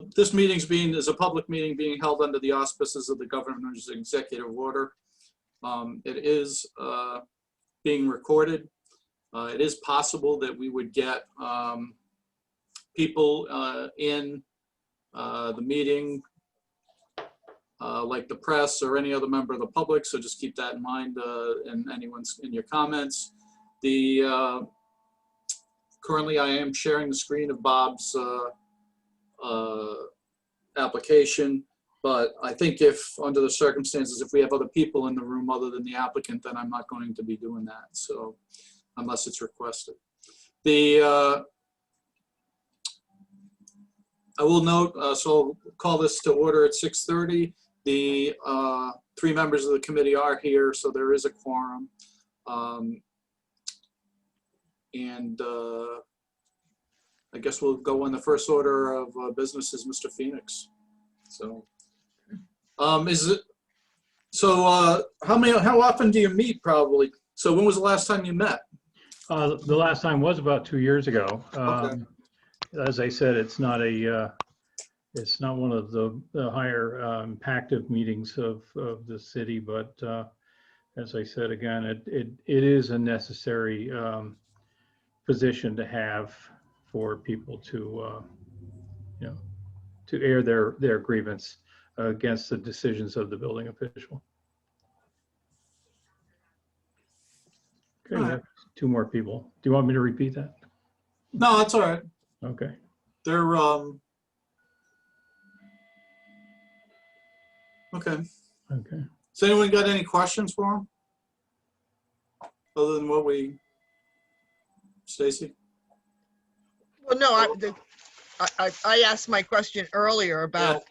this is a public meeting being held under the auspices of the governor's executive order. It is being recorded. It is possible that we would get people in the meeting, like the press or any other member of the public. So just keep that in mind, and anyone's in your comments. Currently, I am sharing the screen of Bob's application, but I think if, under the circumstances, if we have other people in the room other than the applicant, then I'm not going to be doing that. So, unless it's requested. I will note, so I'll call this to order at 6:30. The 3 members of the committee are here, so there is a quorum. I guess we'll go in the first order of business is Mr. Phoenix. So, how often do you meet probably? So when was the last time you met? The last time was about 2 years ago. Okay. As I said, it's not one of the higher impactive meetings of the city, but as I said, again, it is a necessary position to have for people to, to air their grievance against the decisions of the building official. Okay, we have 2 more people. Do you want me to repeat that? No, that's all right. Okay. They're okay. Okay. Has anyone got any questions for him? Other than what Stacy? Well, no, I asked my question earlier about,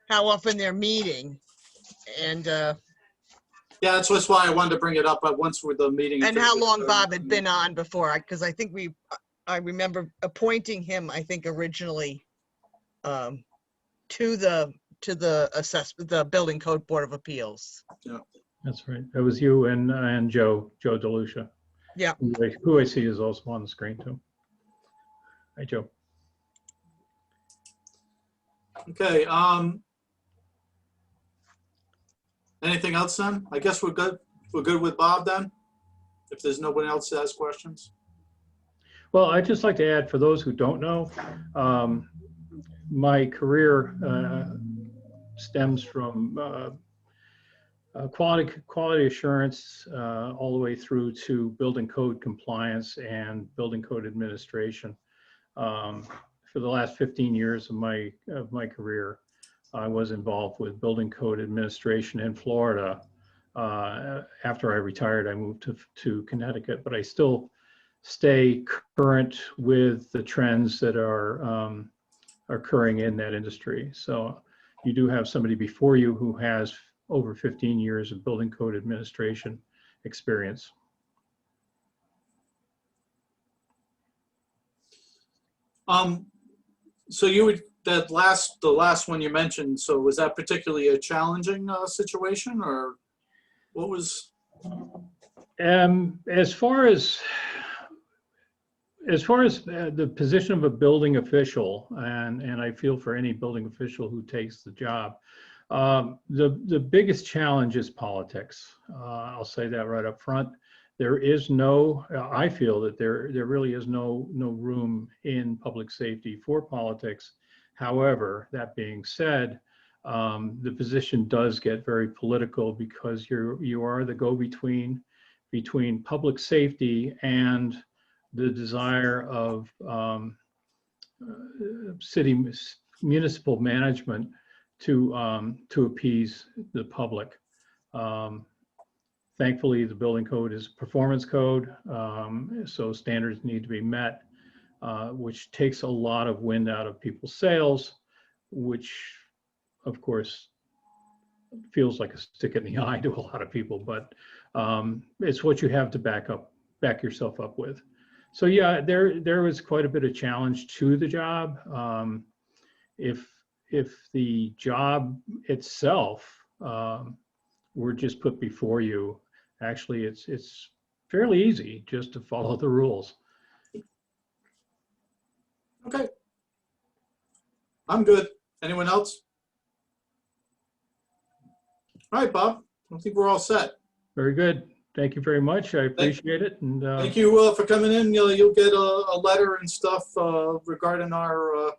how often they're meeting, and yeah, that's why I wanted to bring it up. But once with the meeting, and how long Bob had been on before, because I think I remember appointing him, I think originally, to the Building Code Board of Appeals. Yeah, That's right. That was you and Joe DeLucia. Yeah. Who I see is also on the screen too. Hi, Joe. okay. Anything else then? I guess we're good. We're good with Bob then, if there's nobody else that has questions. Well, I'd just like to add, for those who don't know, my career stems from quality assurance all the way through to building code compliance and building code administration. For the last 15 years of my career, I was involved with building code administration in Florida. After I retired, I moved to Connecticut, but I still stay current with the trends that are occurring in that industry. So you do have somebody before you who has over 15 years of building code administration experience. So the last one you mentioned, so was that particularly a challenging situation, or what was? As far as the position of a building official, and I feel for any building official who takes the job, the biggest challenge is politics. I'll say that right up front. There is no, I feel that there really is no room in public safety for politics. However, that being said, the position does get very political because you are the go-between between public safety and the desire of municipal management to appease the public. Thankfully, the building code is a performance code, so standards need to be met, which takes a lot of wind out of people's sails, which, of course, feels like a stick in the eye to a lot of people, but it's what you have to back yourself up with. So yeah, there was quite a bit of challenge to the job. If the job itself were just put before you, actually it's fairly easy just to follow the rules. Okay. I'm good. Anyone else? All right, Bob. I think we're all set. Very good. Thank you very much. I appreciate it. And Thank you for coming in. You'll get a letter and stuff regarding our,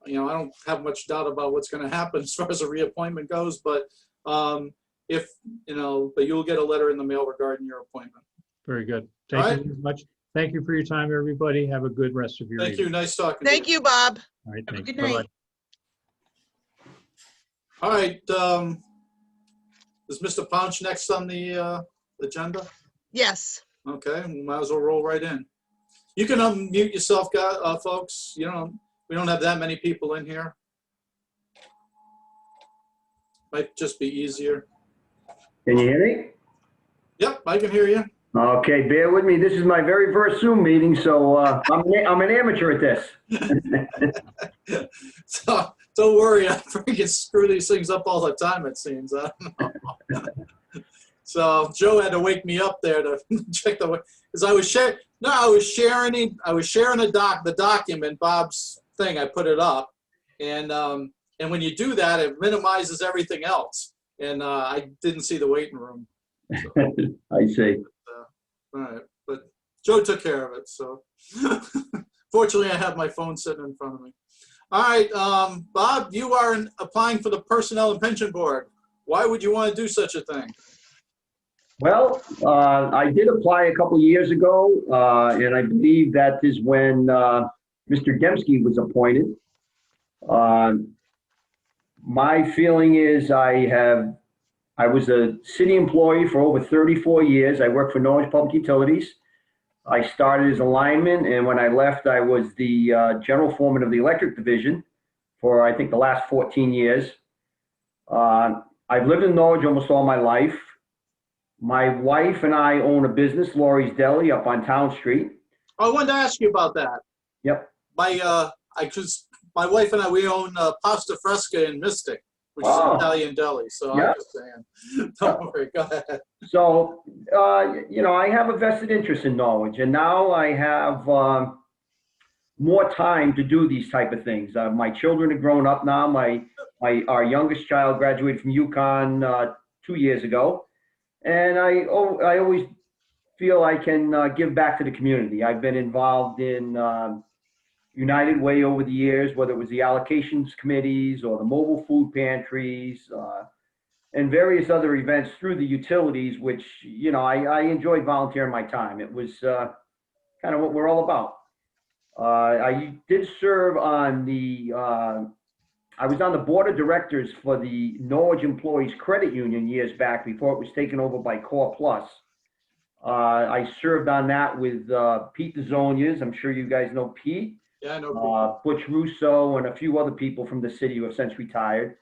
I don't have much doubt about what's going to happen as far as a reappointment goes, but if, but you'll get a letter in the mail regarding your appointment. very good. Thank you very much. Thank you for your time, everybody. Have a good rest of your Thank evening. you. Nice talking to Thank you, Bob. All right, Have a thanks. good Bye-bye. night. All right. Is Mr. Punch next on the agenda? Yes. Okay, we might as well roll right in. You can unmute yourself, folks. We don't have that many people in here. Might just be easier. Can you hear me? Yep, I can hear you. Okay, bear with me. This is my very first Zoom meeting, so I'm an amateur at this. So don't worry, I freaking screw these things up all the time, it seems. I don't know. So Joe had to wake me up there to check because I was sharing the document, Bob's thing. I put it up, and when you do that, it minimizes everything else. And I didn't see the waiting room. So, I see. all right, but Joe took care of it. So fortunately, I have my phone sitting in front of me. All right, Bob, you are applying for the Personnel and Pension Board. Why would you want to do such a thing? Well, I did apply a couple years ago, and I believe that is when Mr. Dembski was appointed. My feeling is I was a city employee for over 34 years. I worked for Norwich Public Utilities. I started as a lineman, and when I left, I was the general foreman of the electric division for, I think, the last 14 years. I've lived in Norwich almost all my life. My wife and I own a business, Laurie's Deli, up on Town Street. I wanted to ask you about that. Yep. My wife and I, we own Pasta Fresca in Mystic, which is an Italian deli. So Yeah. I'm just saying, don't worry, go ahead. So, I have a vested interest in Norwich, and now I have more time to do these type of things. My children are grown up now. Our youngest child graduated from UConn 2 years ago, and I always feel I can give back to the community. I've been involved in United Way over the years, whether it was the allocations committees or the mobile food pantries, and various other events through the utilities, which, I enjoyed volunteering my time. It was kind of what we're all about. I did serve on I was on the board of directors for the Norwich Employees Credit Union years back before it was taken over by Core Plus. I served on that with Pete DeZonias. I'm sure you guys know Pete. Yeah, I know. Butch Russo and a few other people from the city who have since retired.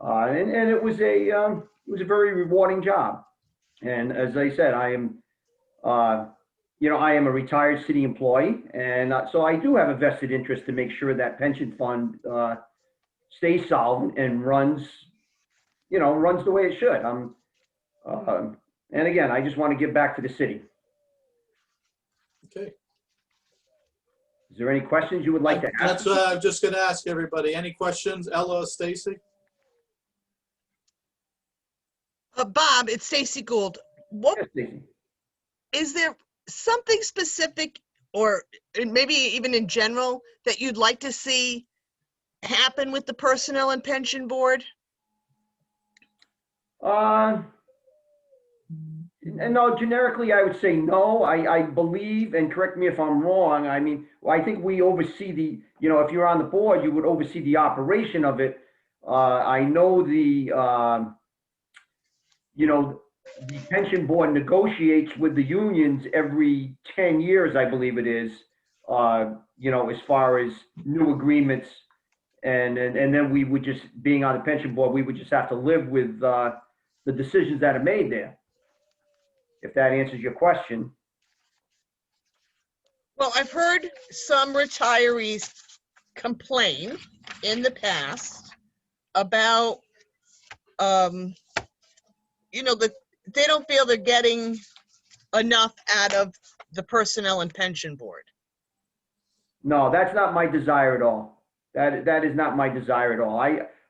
And it was a very rewarding job. And as I said, I am a retired city employee, and so I do have a vested interest to make sure that pension fund stays solvent and runs the way it should. And again, I just want to give back to the city. Okay. Is there any questions you would like to ask? That's what I'm just going to ask everybody. Any questions? Ella, Stacy? Bob, it's Stacy Gould. What Yes, Stacey. is there something specific, or maybe even in general, that you'd like to see happen with the Personnel and Pension Board? No, generically, I would say no. I believe, and correct me if I'm wrong, I think we oversee if you're on the board, you would oversee the operation of it. I know the pension board negotiates with the unions every 10 years, I believe it is, as far as new agreements. And then we would just, being on the pension board, we would just have to live with the decisions that are made there. If that answers your question. Well, I've heard some retirees complain in the past about, that they don't feel they're getting enough out of the Personnel and Pension Board. No, that's not my desire at all. That is not my desire at all.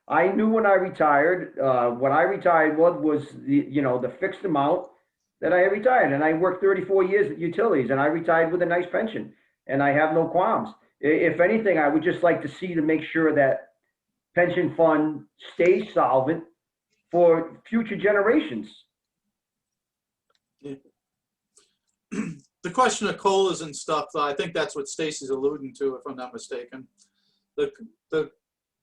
I knew when I retired, what I retired was the fixed amount that I retired, and I worked 34 years at utilities, and I retired with a nice pension, and I have no qualms. If anything, I would just like to see to make sure that pension fund stays solvent for future generations. The question of COLAs and stuff, I think that's what Stacy's alluding to, if I'm not mistaken. The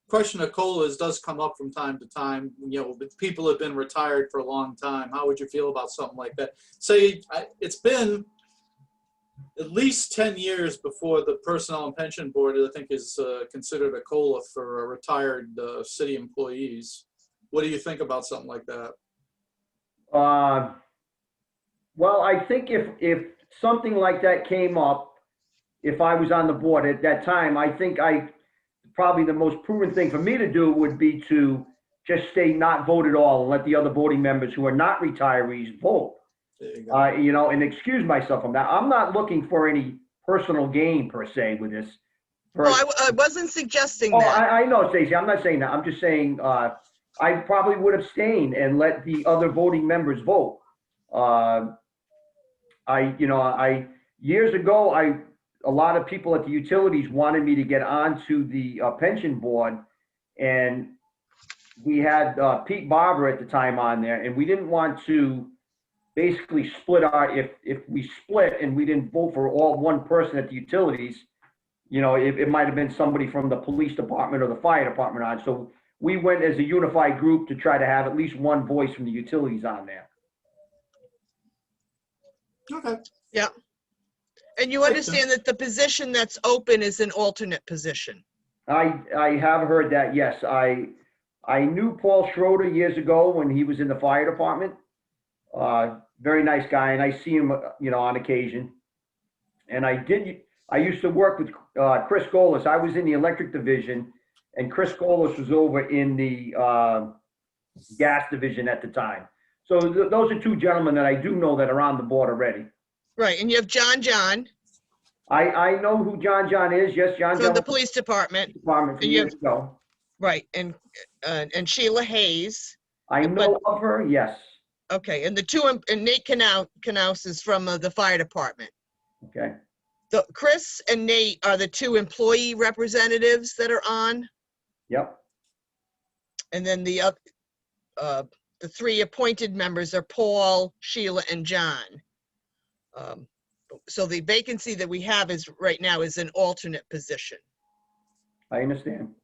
question of COLAs does come up from time to time. But people have been retired for a long time. How would you feel about something like that? Say it's been at least 10 years before the Personnel and Pension Board, I think, is considered a COLA for retired city employees. What do you think about something like that? Well, I think if something like that came up, if I was on the board at that time, I think probably the most prudent thing for me to do would be to just stay not vote at all and let the other voting members who are not retirees vote. There you go. And excuse myself from that. I'm not looking for any personal gain per se with this. No, I wasn't suggesting Oh, that. I know, Stacey. I'm not saying that. I'm just saying I probably would abstain and let the other voting members vote. Years ago, a lot of people at the utilities wanted me to get onto the pension board, and we had Pete Barber at the time on there, and we didn't want to basically split if we split and we didn't vote for all one person at the utilities, it might have been somebody from the police department or the fire department on. So we went as a unified group to try to have at least one voice from the utilities on there. Okay. Yeah. And you understand that the position that's open is an alternate position. I have heard that, yes. I knew Paul Schroeder years ago when he was in the fire department. Very nice guy, and I see him, on occasion. And I used to work with Chris Golis. I was in the electric division, and Chris Golis was over in the gas division at the time. So those are two gentlemen that I do know that are on the board already. Right, and you have John. I know who John is. Yes, John. From the police department. Department from years ago. Right, and Sheila Hayes. I know of her, yes. Okay, and and Nate Knaus is from the fire department. Okay. Chris and Nate are the two employee representatives that are on. Yep. And then the three appointed members are Paul, Sheila, and John. So the vacancy that we have right now is an alternate position. I understand.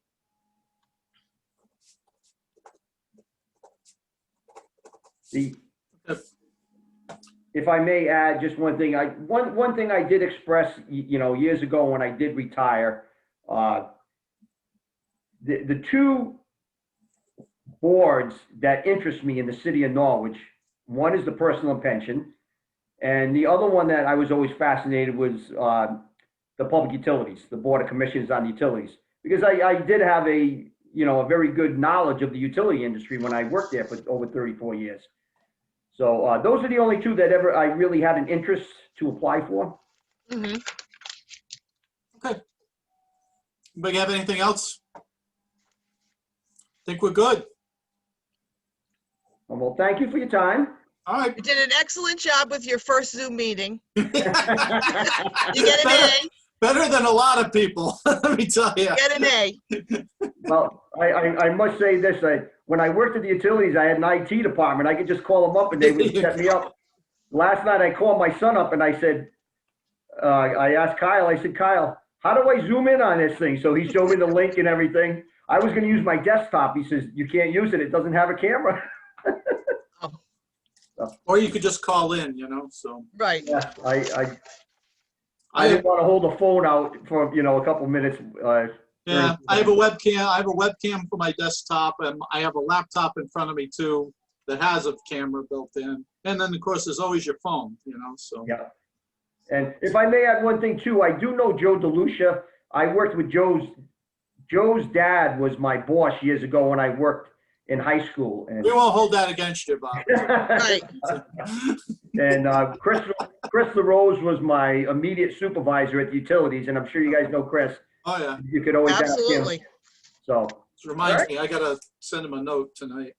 If I may add just one thing, one thing I did express, years ago when I did retire, the two boards that interest me in the city of Norwich, one is the personal pension, and the other one that I was always fascinated was the public utilities, the Board of Commissioners on Utilities, because I did have a very good knowledge of the utility industry when I worked there for over 34 years. So those are the only two that I really had an interest to apply for. Mm-hmm. Okay. Anybody have anything else? I think we're good. Well, thank you for your time. All right. You did an excellent job with your first Zoom meeting. You get an A. Better than a lot of people, let me tell you. Get an A. Well, I must say this, when I worked at the utilities, I had an IT department. I could just call them up and they would set me up. Last night I called my son up and I said, I asked Kyle, I said, Kyle, how do I zoom in on this thing? So he showed me the link and everything. I was going to use my desktop. He says, you can't use it. It doesn't have a camera. Or you could just call in, so. Right. Yeah, I didn't want to hold the phone out for, a couple minutes. Yeah, I have a webcam for my desktop, and I have a laptop in front of me too that has a camera built in. And then of course there's always your phone, so. Yeah. And if I may add one thing too, I do know Joe DeLucia. I worked with Joe's dad was my boss years ago when I worked in high school. And we won't hold that against you, Bob. Right. And Chris LaRose was my immediate supervisor at the utilities, and I'm sure you guys know Chris. Oh, yeah. You could always ask him. Absolutely. So, It reminds Alright. me, I gotta send him a note tonight.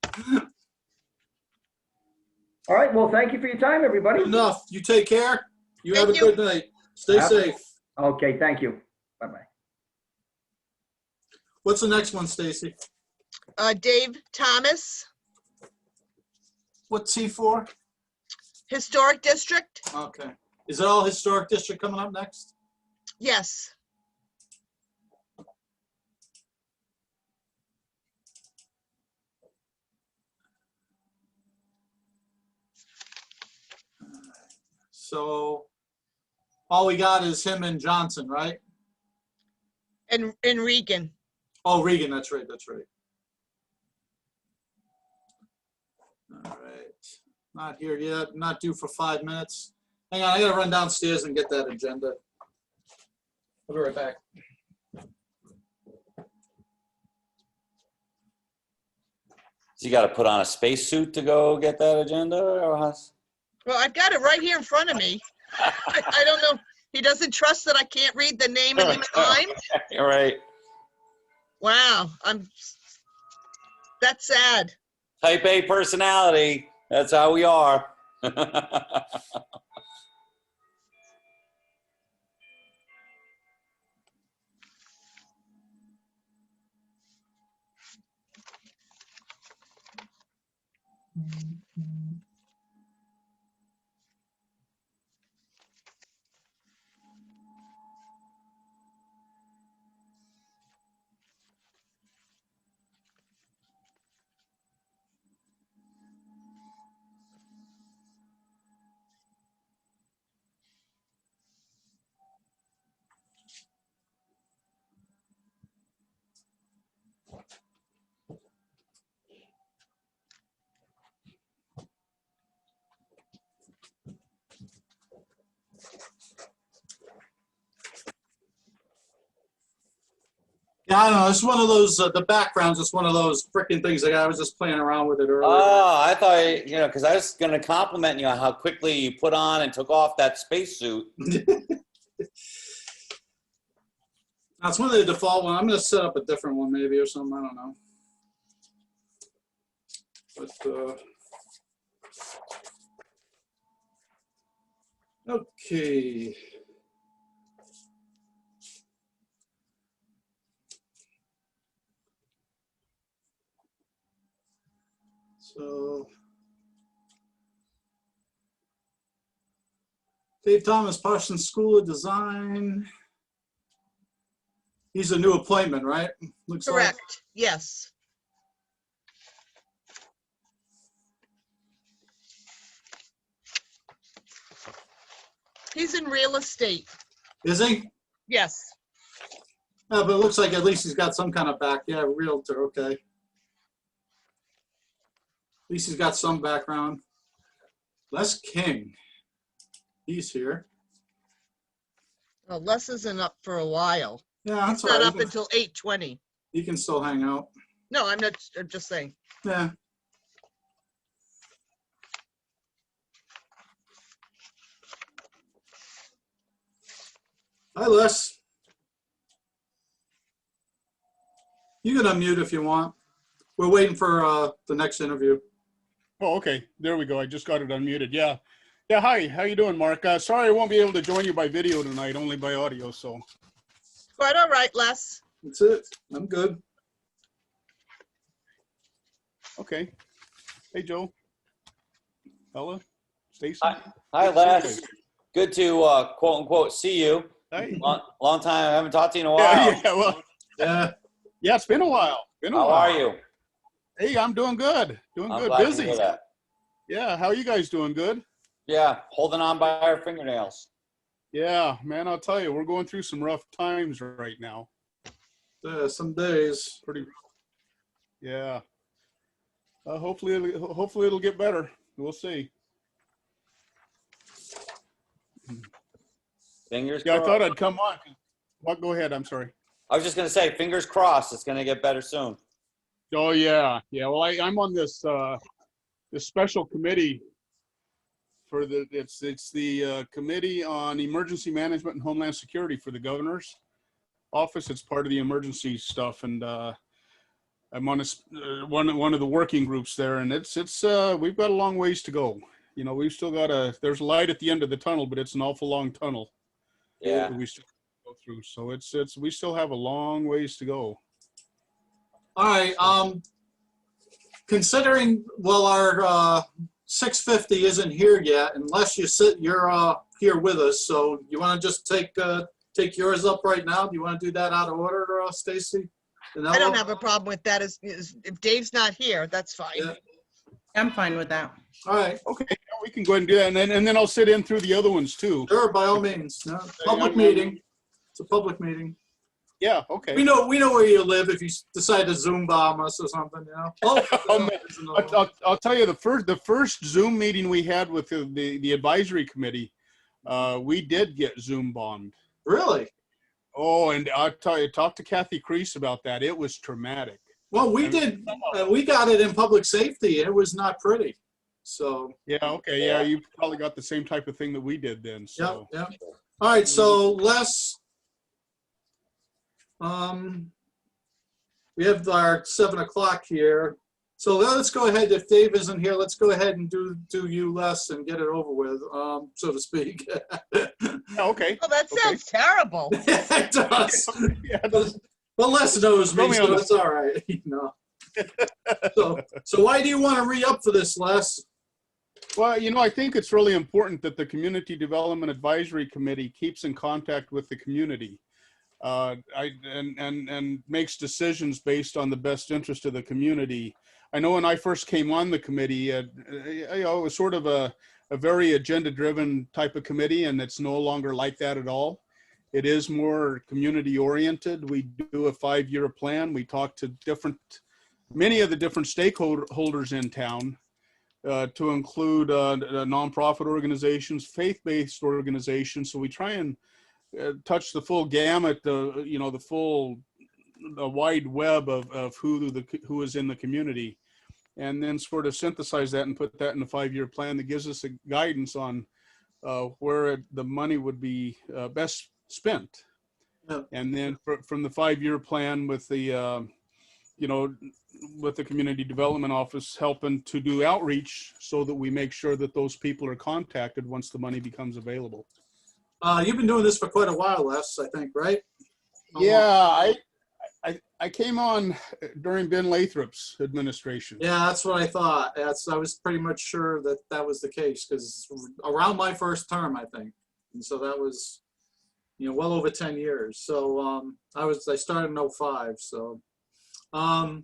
all right, well, thank you for your time, everybody. Good enough. You take care. You have a Thank you. good night. Stay Have- safe. Okay, thank you. Bye-bye. What's the next one, Stacy? Dave Thomas, What's he for? Historic District. Okay. Is it all historic district coming up next? Yes. So all we got is him and Johnson, right? And Regan. Oh, Regan, that's right, that's right. All right, not here yet, not due for 5 minutes. Hang on, I gotta run downstairs and get that agenda. I'll be right back. So you got to put on a spacesuit to go get that agenda, or how's? Well, I've got it right here in front of me. I don't know. He doesn't trust that I can't read the name and the time. You're right. Wow. That's sad. Type A personality. That's how we are. Yeah, I don't know, it's one of those, the backgrounds, it's one of those freaking things, like I was just playing around with it earlier. Oh, I thought, because I was going to compliment you on how quickly you put on and took off that spacesuit. That's one of the default one. I'm gonna set up a different one maybe or something, I don't know. But, okay. So, Dave Thomas, Parsons School of Design. He's a new appointment, right? Looks like. Correct. Yes. He's in real estate. Is he? Yes. No, but it looks like at least he's got some kind of yeah, realtor, okay. At least he's got some background. Les King, he's here. Well, Les isn't up for a while. Yeah, that's It's all not right. up until 8:20. He can still hang out. No, I'm not, I'm just saying. Yeah. Hi, Les. You can unmute if you want. We're waiting for the next interview. Oh, okay. There we go. I just got it unmuted. Yeah. Yeah. Hi. How you doing, Mark? Sorry I won't be able to join you by video tonight, only by audio. So. Quite all right, Les. That's it. I'm good. Okay. Hey, Joe. Ella. Stacy. Hi, Les. Good to quote unquote see you. Hi. Long time. I haven't talked to you in a while. Yeah. Well. Yeah. Yeah. It's been a while. How are you? Hey, I'm doing good. Doing I'm good. glad to Busy. hear that. Yeah. How are you guys doing? Good. Yeah, holding on by our fingernails. Yeah, man. I'll tell you, we're going through some rough times right now. Yeah, some days. Pretty. Yeah. Hopefully it'll get better. We'll see. Fingers Yeah, I crossed. thought I'd come on. What? Go ahead. I'm sorry. I was just going to say, fingers crossed, it's going to get better soon. Oh yeah, yeah. Well, I'm on this this special committee for it's the Committee on Emergency Management and Homeland Security for the governors, office. It's part of the emergency stuff, and I'm on one of the working groups there, and it's we've got a long ways to go. You know, we've still got there's light at the end of the tunnel, but it's an awful long tunnel. Yeah. that we still go through. So we still have a long ways to go. All right, considering, well, our 650 isn't here yet, unless you're here with us. So you want to just take yours up right now? Do you want to do that out of order, Stacy? I don't have a problem with that. If Dave's not here, that's fine. Yeah. I'm fine with that. All right, Okay, yeah, we can go ahead and do that, and then I'll sit in through the other ones too. sure, by all means. No, public meeting. It's a public meeting. Yeah, okay. We know where you live if you decide to Zoom bomb us or something, you know. Oh, I'll tell you, the first Zoom meeting we had with the advisory committee, we did get Zoom bombed. really? Oh, and I'll tell you, talk to Kathy Crease about that. It was traumatic. Well, we did. We got it in public safety. It was not pretty. So. Yeah, okay, yeah, you probably got the same type of thing that we did then. So. Yep. All right, so Les, we have our 7 o'clock here. So let's go ahead. If Dave isn't here, let's go ahead and do you, Les, and get it over with, so to speak. Yeah, okay. Oh, that sounds terrible. It does. Yeah, But Les knows me, Throw me so on the- it's all right. You know. So why do you want to re-up for this, Les? well, you know, I think it's really important that the Community Development Advisory Committee keeps in contact with the community, and makes decisions based on the best interest of the community. I know when I first came on the committee, you know, it was sort of a very agenda-driven type of committee, and it's no longer like that at all. It is more community-oriented. We do a 5-year plan. We talk to many of the different stakeholders in town, to include nonprofit organizations, faith-based organizations. So we try and touch the full gamut, you know, the wide web of who is in the community, and then sort of synthesize that and put that in a 5-year plan that gives us a guidance on where the money would be best spent. Yeah. And then from the 5-year plan with the you know, with the Community Development Office helping to do outreach so that we make sure that those people are contacted once the money becomes available. You've been doing this for quite a while, Les, I think, right? Yeah, I came on during Ben Lathrop's administration. Yeah, that's what I thought. I was pretty much sure that was the case, because around my first term, I think. And so that was, you know, well over 10 years. So I started in 05. So so I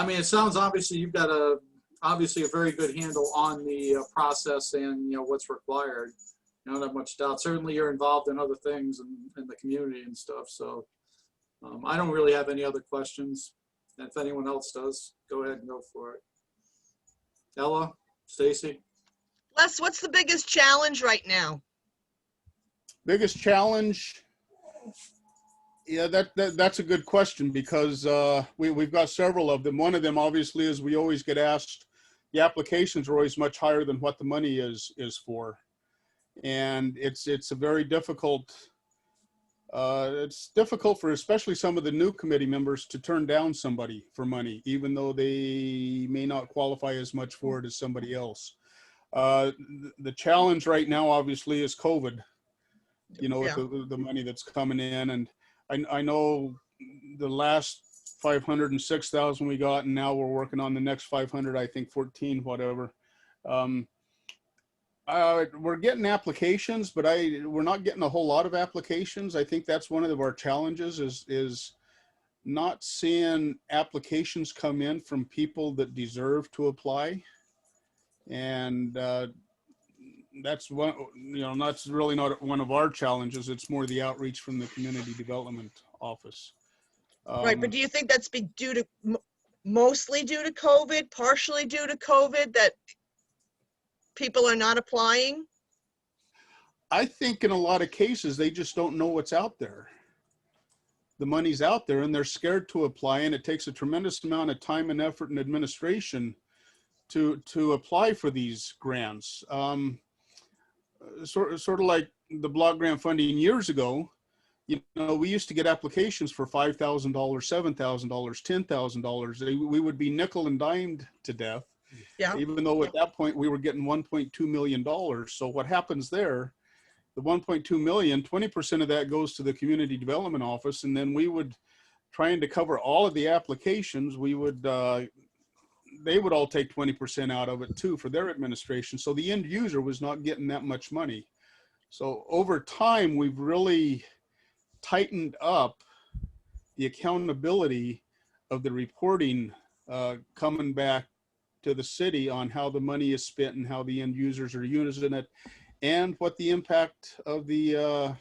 mean, it sounds obviously you've got obviously a very good handle on the process and, you know, what's required. I don't have much doubt. Certainly you're involved in other things in the community and stuff. So I don't really have any other questions. And if anyone else does, go ahead and go for it. Ella, Stacy? Les, what's the biggest challenge right now? Biggest challenge? Yeah, that's a good question, because we've got several of them. One of them, obviously, is we always get asked, the applications are always much higher than what the money is for. And it's a very difficult, it's difficult for especially some of the new committee members to turn down somebody for money, even though they may not qualify as much for it as somebody else. The challenge right now, obviously, is COVID, you know, Yeah. with the money that's coming in. And I know the last 506,000 we got, and now we're working on the next 500, I think 14, whatever. We're getting applications, but we're not getting a whole lot of applications. I think that's one of our challenges is not seeing applications come in from people that deserve to apply. And that's one, you know, that's really not one of our challenges. It's more the outreach from the Community Development Office. Right, but do you think that's due to mostly due to COVID, partially due to COVID, that people are not applying? I think in a lot of cases, they just don't know what's out there. The money's out there and they're scared to apply, and it takes a tremendous amount of time and effort and administration to apply for these grants. sort of like the block grant funding years ago. You know, we used to get applications for $5,000, $7,000, $10,000. We would be nickel and dimed to death. Yeah. Even though at that point we were getting $1.2 million. So what happens there, the 1.2 million, 20% of that goes to the community development office. And then we would, trying to cover all of the applications, we would, they would all take 20% out of it too for their administration. So the end user was not getting that much money. So over time, we've really tightened up the accountability of the reporting coming back to the city on how the money is spent and how the end users are using it, and what the impact of the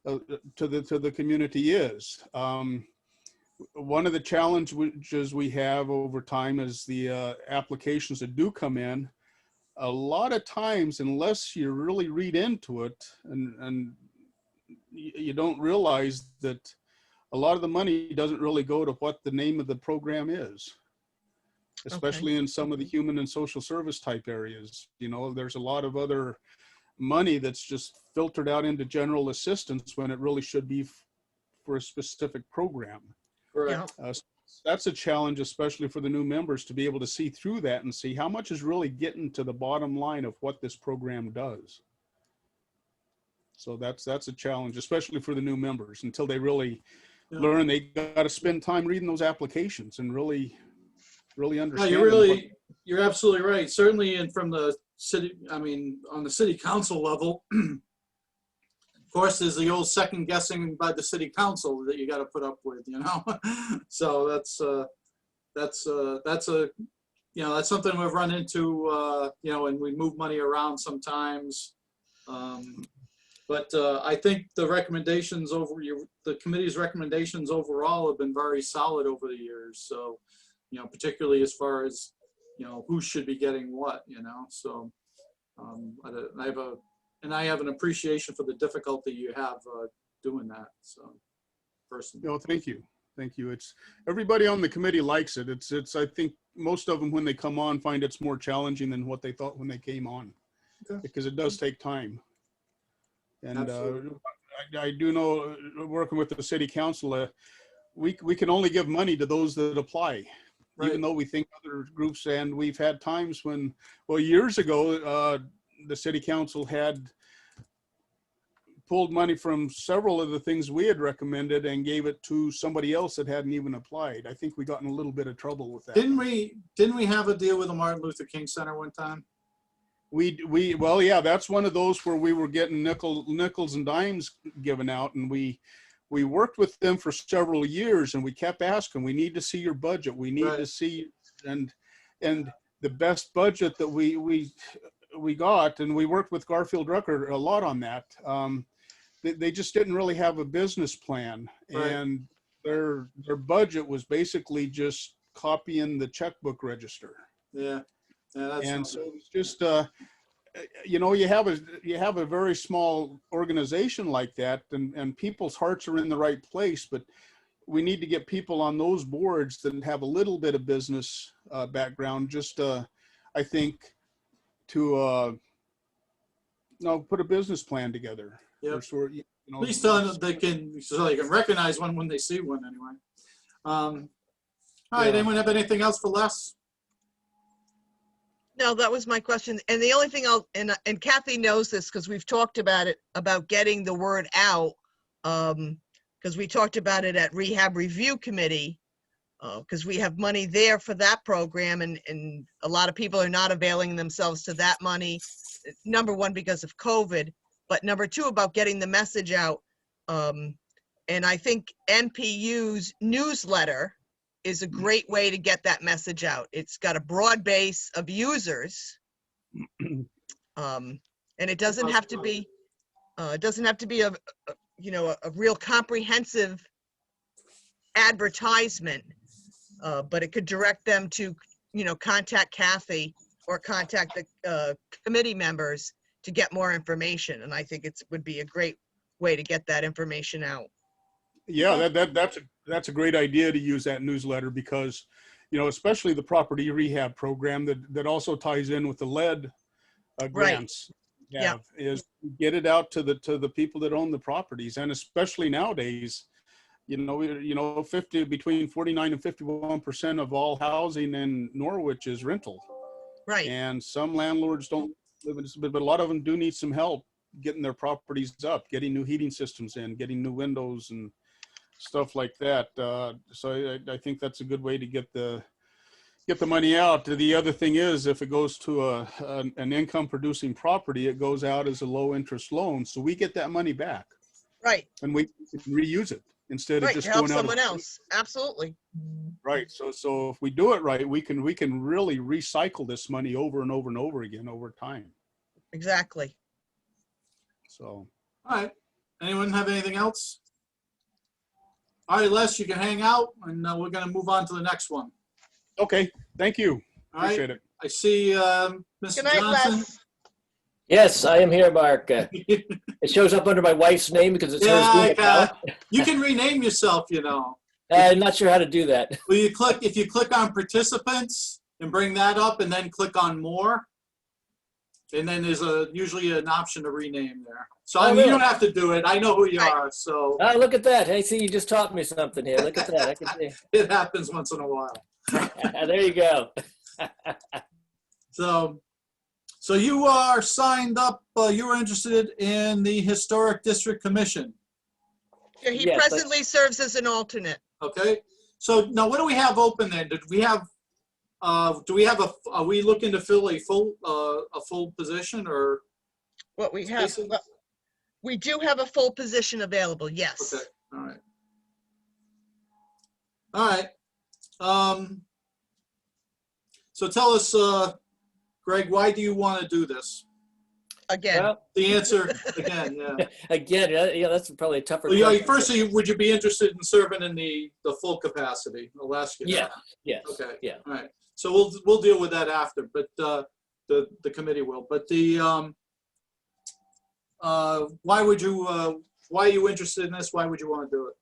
to the community is. One of the challenges we have over time is the applications that do come in. A lot of times, unless you really read into it, and you don't realize that a lot of the money doesn't really go to what the name of the program is, especially in some of the human and social service type areas. You know, there's a lot of other money that's just filtered out into general assistance when it really should be for a specific program. Correct. That's a challenge, especially for the new members, to be able to see through that and see how much is really getting to the bottom line of what this program does. So that's a challenge, especially for the new members, until they really learn. They got to spend time reading those applications and really understand. Yeah, you're absolutely right. Certainly, and from the city, I mean, on the city council level, of course, there's the old second guessing by the city council that you got to put up with, you know. So that's something we've run into, you know, and we move money around sometimes. But I think the recommendations the committee's recommendations overall have been very solid over the years. So, you know, particularly as far as, you know, who should be getting what, you know. So I have an appreciation for the difficulty you have doing that. So, personally. No, thank you. Thank you. It's everybody on the committee likes it. It's I think most of them, when they come on, find it's more challenging than what they thought when they came on, because it does take time. And I do know, working with the city council, we can only give money to those that apply, even though we think other groups. And we've had times when, well, years ago, the city council had pulled money from several of the things we had recommended and gave it to somebody else that hadn't even applied. I think we got in a little bit of trouble with that. Didn't we have a deal with the Martin Luther King Center one time? Well, yeah, that's one of those where we were getting nickels and dimes given out, and we worked with them for several years, and we kept asking, we need to see your budget. We need to see, and the best budget that we got, and we worked with Garfield Rucker a lot on that. They just didn't really have a business plan, and their budget was basically just copying the checkbook register. Yeah. And so it's just, you know, you have a very small organization like that, and people's hearts are in the right place, but we need to get people on those boards that have a little bit of business background, just I think, to put a business plan together. Yeah. So, you know, At least so they can recognize one when they see one anyway. All right, anyone have anything else for Les? No, that was my question. And the only thing and Kathy knows this because we've talked about it, about getting the word out. Because we talked about it at Rehab Review Committee, because we have money there for that program, and a lot of people are not availing themselves to that money. Number one, because of COVID, but number two, about getting the message out. And I think NPU's newsletter is a great way to get that message out. It's got a broad base of users, and it doesn't have to be a real comprehensive advertisement, but it could direct them to, you know, contact Kathy or contact the committee members to get more information. And I think it would be a great way to get that information out. Yeah, that's a great idea to use that newsletter, because, you know, especially the property rehab program that also ties in with the lead grants. Yeah. is get it out to the people that own the properties, and especially nowadays, between 49 and 51% of all housing in Norwich is rental. Right. And some landlords don't live in this, but a lot of them do need some help getting their properties up, getting new heating systems in, getting new windows and stuff like that. So I think that's a good way to get the money out. The other thing is, if it goes to an income producing property, it goes out as a low interest loan. So we get that money back. Right. And we can reuse it instead of Right. just To help going out. someone else. Absolutely. Right. So if we do it right, we can really recycle this money over and over and over again over time. Exactly. So. All right. Anyone have anything else? All right, Les, you can hang out, and we're going to move on to the next one. Okay. Thank you. All right. Appreciate it. I see Mr. Good night, Johnson. Les. Yes, I am here, Mark. It shows up under my wife's name because it's hers doing it now. You can rename yourself, you know. I'm not sure how to do that. Well, if you click on participants and bring that up and then click on more, and then there's usually an option to rename there. So I mean, really? you don't have to do it. I know who you are, so Oh, look at that. Hey, see, you just taught me something here. Look at that. I can see. it happens once in a while. There you go. So you are signed up, you were interested in the Historic District Commission, Yeah, he Yes, presently serves as an alternate. okay? So now what do we have open then? Are we looking to fill a full position or? What we have, Spaces? well, we do have a full position available, yes. Okay, all right. All right. So tell us, Greg, why do you want to do this? Again, Well, The answer, again, yeah. again, yeah, that's probably a tougher Well, yeah, question. first, would you be interested in serving in the full capacity? I'll ask you. Yeah, that. yes. Okay. Yeah. All right. So we'll deal with that after, but the committee will. But why are you interested in this? Why would you want to do it?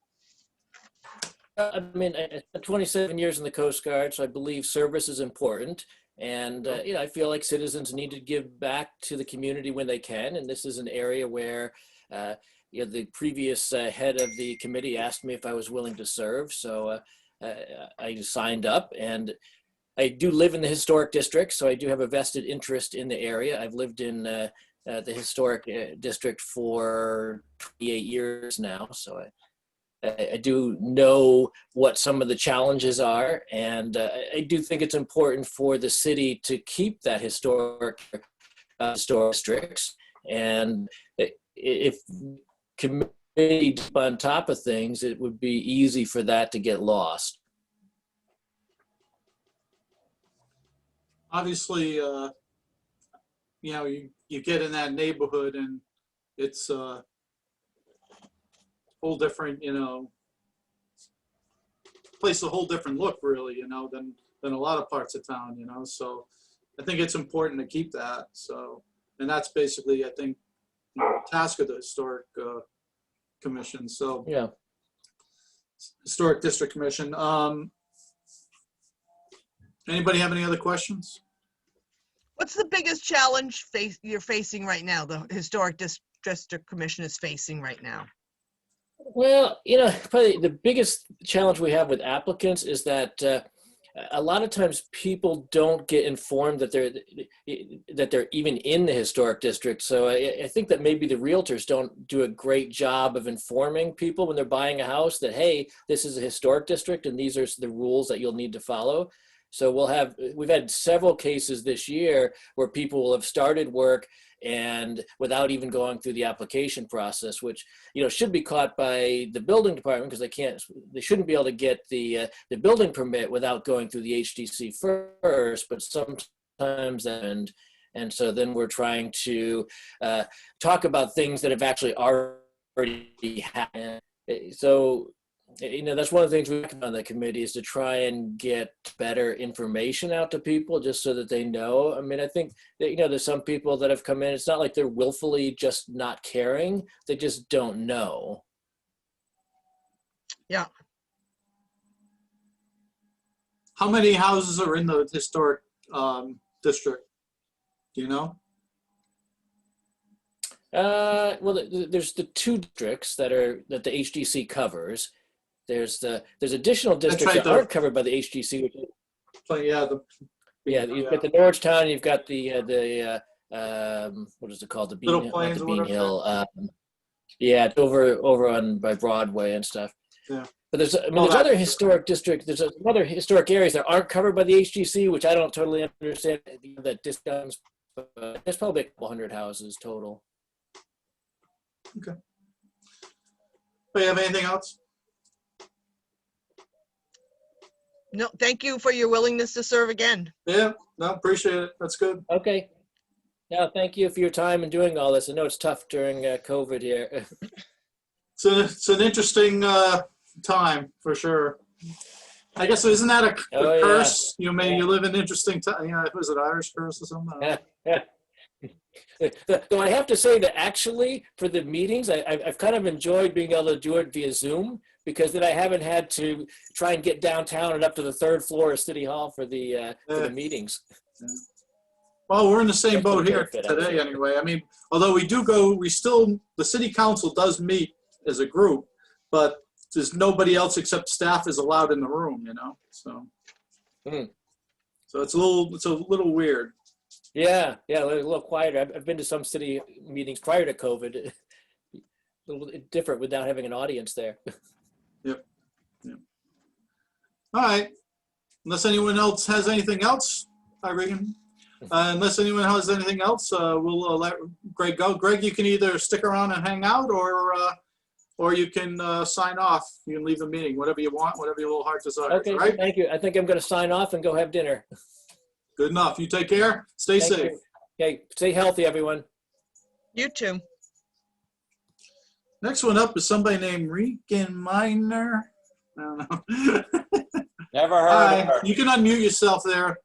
I mean, I spent 27 years in the Coast Guard, so I believe service is important. And, I feel like citizens need to give back to the community when they can. And this is an area where, the previous head of the committee asked me if I was willing to serve. So I signed up, and I do live in the historic district. So I do have a vested interest in the area. I've lived in the historic district for 28 years now. So I do know what some of the challenges are, and I do think it's important for the city to keep that historic districts. And if committee on top of things, it would be easy for that to get lost. Obviously, you get in that neighborhood and it's whole different, place a whole different look really, than a lot of parts of town, so I think it's important to keep that. So, and that's basically, I think, the task of the Historic Commission. So Yeah. Historic District Commission. Anybody have any other questions? what's the biggest challenge you're facing right now, the Historic District Commission is facing right now? Well, probably the biggest challenge we have with applicants is that a lot of times people don't get informed that they're even in the historic district. So I think that maybe the realtors don't do a great job of informing people when they're buying a house that, hey, this is a historic district and these are the rules that you'll need to follow. So we've had several cases this year where people will have started work and without even going through the application process, which should be caught by the building department because they shouldn't be able to get the building permit without going through the HDC first. But sometimes, and so then we're trying to talk about things that have actually already happened. So that's one of the things we recommend on the committee is to try and get better information out to people just so that they know. I mean, I think that, there's some people that have come in, it's not like they're willfully just not caring. They just don't know. Yeah. How many houses are in the historic district? Do you know? Well, there's the two districts that the HDC covers. There's additional districts right, that aren't covered by the HDC. Which, Yeah, you've got the Norristown, you've got the what is it called? The Bean, Little not Plains the or Bean whatever. Hill. Yeah, it's over on by Broadway and stuff. Yeah. But there's other historic districts. There's other historic areas that aren't covered by the HDC, which I don't totally understand. That discounts. There's probably a couple hundred houses total. Okay. Do you have anything else? No, thank you for your willingness to serve again. Yeah, no, appreciate it. That's good. Okay. Yeah, thank you for your time and doing all this. I know it's tough during COVID here. So it's an interesting time for sure. I guess, isn't that a Oh, yeah. curse? You live in interesting time. Yeah, was it Irish curse or something? Though I have to say that actually for the meetings, I've kind of enjoyed being able to do it via Zoom, because then I haven't had to try and get downtown and up to the third floor of City Hall for the meetings. Yeah. Well, we're in the same That's boat been here benefit, today actually. anyway. I mean, although the city council does meet as a group, but there's nobody else except staff is allowed in the room, so. So it's a little weird. Yeah, a little quieter. I've been to some city meetings prior to COVID. A little different without having an audience there. Yep. All right. Unless anyone else has anything else, hi Regan. Unless anyone has anything else, we'll let Greg go. Greg, you can either stick around and hang out, or you can sign off. You can leave the meeting, whatever you want, whatever your little heart desires. Okay, right? thank you. I think I'm going to sign off and go have dinner. Good enough. You take care. Stay Thank safe. you. Okay, stay healthy, everyone. You too. Next one up is somebody named Regan Miner. I don't know. Never heard of Hi. her. You can unmute yourself there.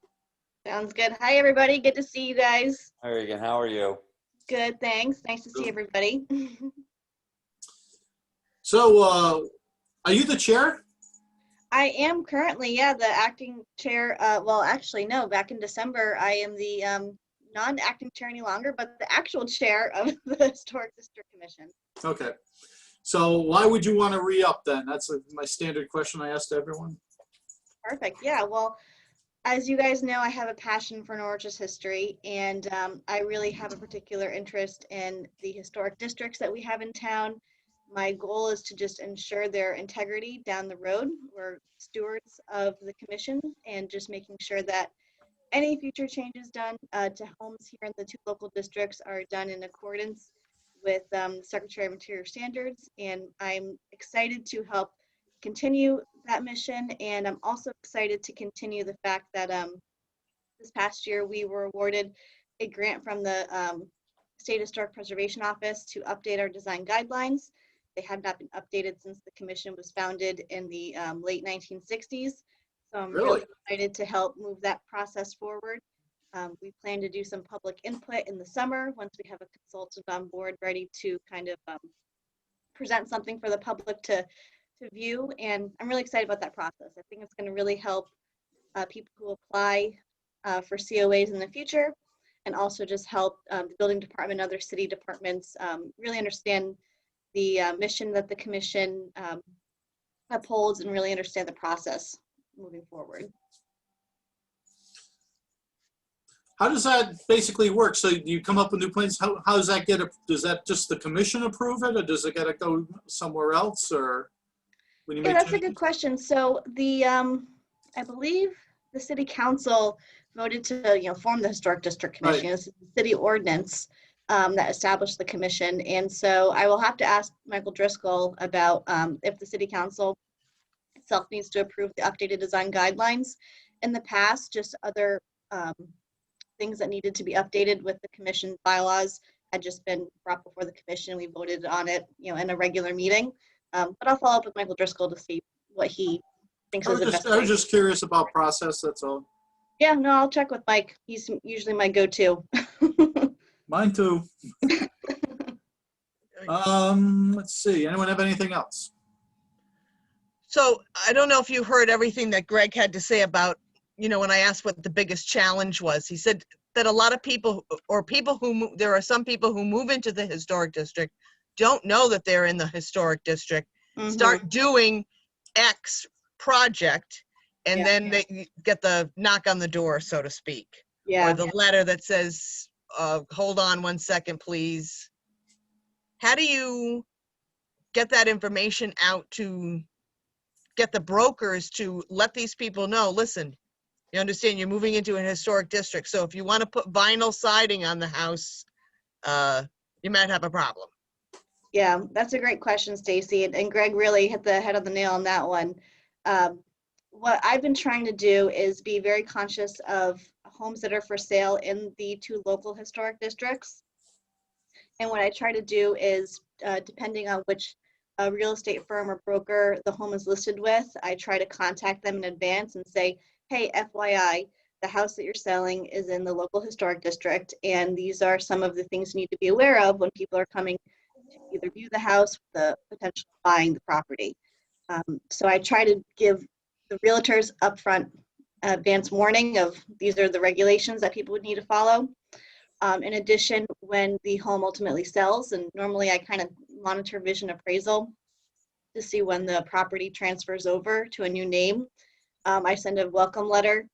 Sounds good. Hi, everybody. Good to see you guys. Hi, Regan. How are you? Good, thanks. Nice to see everybody. So, are you the chair? I am currently, the acting chair. Well, actually, no, back in December, I am the non-acting chair any longer, but the actual chair of the Historic District Commission. Okay. So why would you want to re-up then? That's my standard question I ask to everyone. Perfect. Yeah, well, as you guys know, I have a passion for Norwich's history, and I really have a particular interest in the historic districts that we have in town. My goal is to just ensure their integrity down the road. We're stewards of the commission, and just making sure that any future changes done to homes here in the two local districts are done in accordance with the Secretary of Interior standards. And I'm excited to help continue that mission. And I'm also excited to continue the fact that this past year we were awarded a grant from the State Historic Preservation Office to update our design guidelines. They had not been updated since the commission was founded in the late 1960s. So I'm really excited to help move that process forward. We plan to do some public input in the summer once we have a consultant on board ready to kind of present something for the public to view. And I'm really excited about that process. I think it's going to really help people who apply for COAs in the future, and also just help the building department and other city departments really understand the mission that the commission upholds, and really understand the process moving forward. How does that basically work? So you come up with new plans. How does that does that just the commission approve it, or does it gotta go somewhere else, or when you make That's a changes? good question. So the I believe the city council voted to form the historic district commission. Right. It's a city ordinance that established the commission, and so I will have to ask Michael Driscoll about if the city council itself needs to approve the updated design guidelines. In the past, just other things that needed to be updated with the commission bylaws had just been brought before the commission. We voted on it, in a regular meeting. But I'll follow up with Michael Driscoll to see what he thinks is the best. I was just curious about process, that's all. Yeah, no, I'll check with Mike. He's usually my go-to. Mine too. Let's see. Anyone have anything else? So I don't know if you heard everything that Greg had to say about, when I asked what the biggest challenge was. He said that a lot of people, or people who, there are some people who move into the historic district, don't know that they're in the historic district, Mhm. start doing X project, and Yeah. then they get the knock on the door, so to speak. Yeah. Or the letter that says, hold on 1 second, please. How do you get that information out to get the brokers to let these people know, listen, you understand you're moving into an historic district, so if you want to put vinyl siding on the house, you might have a problem. Yeah, that's a great question, Stacy. And Greg really hit the head on the nail on that one. What I've been trying to do is be very conscious of homes that are for sale in the 2 local historic districts. And what I try to do is, depending on which real estate firm or broker the home is listed with, I try to contact them in advance and say, hey, FYI, the house that you're selling is in the local historic district, and these are some of the things you need to be aware of when people are coming to either view the house with the potential of buying the property. So I try to give the realtors upfront advance warning of these are the regulations that people would need to follow. In addition, when the home ultimately sells, and normally I kind of monitor vision appraisal to see when the property transfers over to a new name, I send a welcome letter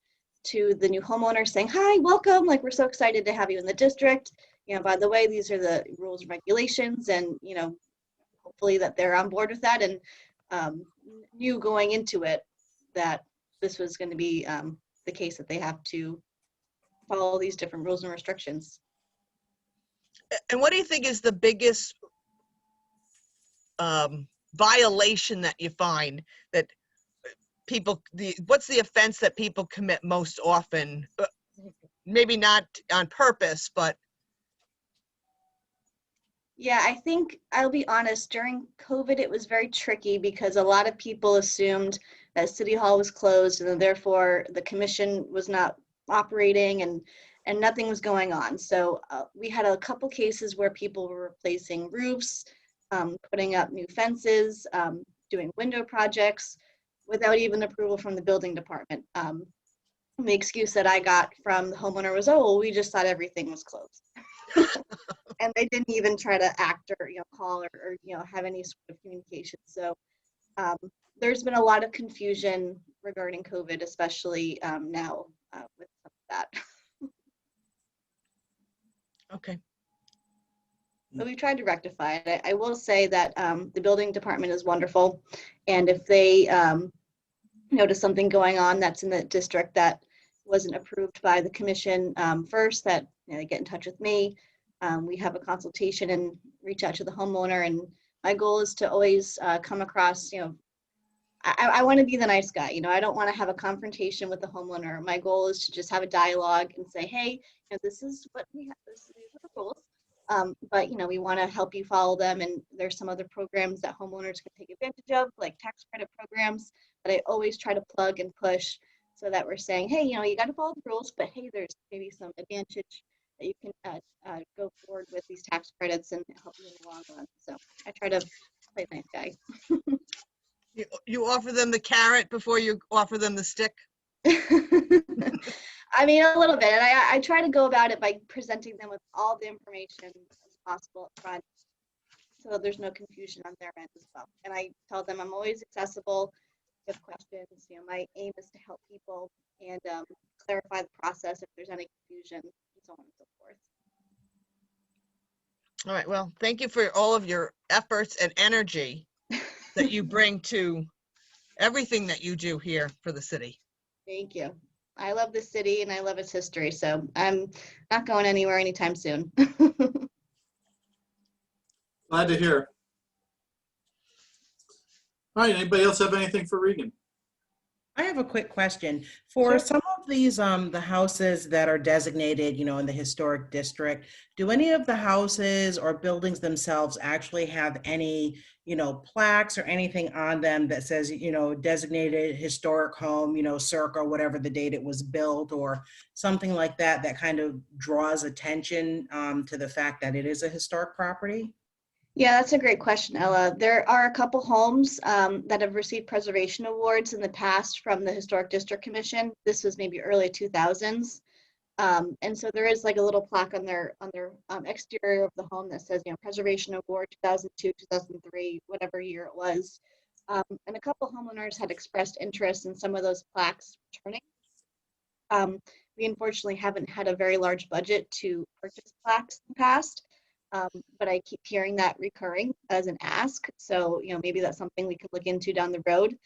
to the new homeowner saying, hi, welcome, like we're so excited to have you in the district. You know, by the way, these are the rules and regulations, and, you know, hopefully that they're on board with that, and knew going into it that this was going to be the case, that they have to follow these different rules and restrictions. And what do you think is the biggest violation that you find that people, what's the offense that people commit most often? Maybe not on purpose, but. Yeah, I think I'll be honest, during COVID, it was very tricky because a lot of people assumed that City Hall was closed and therefore the commission was not operating and nothing was going on. So we had a couple cases where people were replacing roofs, putting up new fences, doing window projects without even approval from the building department. The excuse that I got from the homeowner was, oh, well, we just thought everything was closed. And they didn't even try to act or, you know, call or you know, have any sort of communication. So there's been a lot of confusion regarding COVID, especially now with that. Okay. But we tried to rectify it. I will say that the building department is wonderful. And if they notice something going on that's in the district that wasn't approved by the commission first, that, you know, they get in touch with me. We have a consultation and reach out to the homeowner. And my goal is to always come across, you know, I want to be the nice guy. You know, I don't want to have a confrontation with the homeowner. My goal is to just have a dialogue and say, hey, you know, this is what we have, these are the rules. But, you know, we want to help you follow them. And there's some other programs that homeowners can take advantage of, like tax credit programs, that I always try to plug and push so that we're saying, hey, you know, you got to follow the rules, but hey, there's maybe some advantage that you can go forward with these tax credits and help you in the long run. So I try to play nice guy. You offer them the carrot before you offer them the stick? I mean, a little bit. And I try to go about it by presenting them with all the information as possible up front, so there's no confusion on their end as well. And I tell them I'm always accessible if questions. You know, my aim is to help people and clarify the process if there's any confusion, and so on and so forth. All right, well, thank you for all of your efforts and energy that you bring to everything that you do here for the city. Thank you. I love this city and I love its history, so I'm not going anywhere anytime soon. Glad to hear. All right, anybody else have anything for Regan? I have a quick question. For some of these, the houses that are designated, you know, in the historic district, do any of the houses or buildings themselves actually have any, you know, plaques or anything on them that says, you know, designated historic home, you know, circa whatever the date it was built or something like that, that kind of draws attention to the fact that it is a historic property? Yeah, that's a great question, Ella. There are a couple homes that have received preservation awards in the past from the Historic District Commission. This was maybe early 2000s. And so there is like a little plaque on their exterior of the home that says, Preservation Award 2002, 2003, whatever year it was. And a couple homeowners had expressed interest in some of those plaques returning. We unfortunately haven't had a very large budget to purchase plaques in the past, but I keep hearing that recurring as an ask. So, maybe that's something we could look into down the road.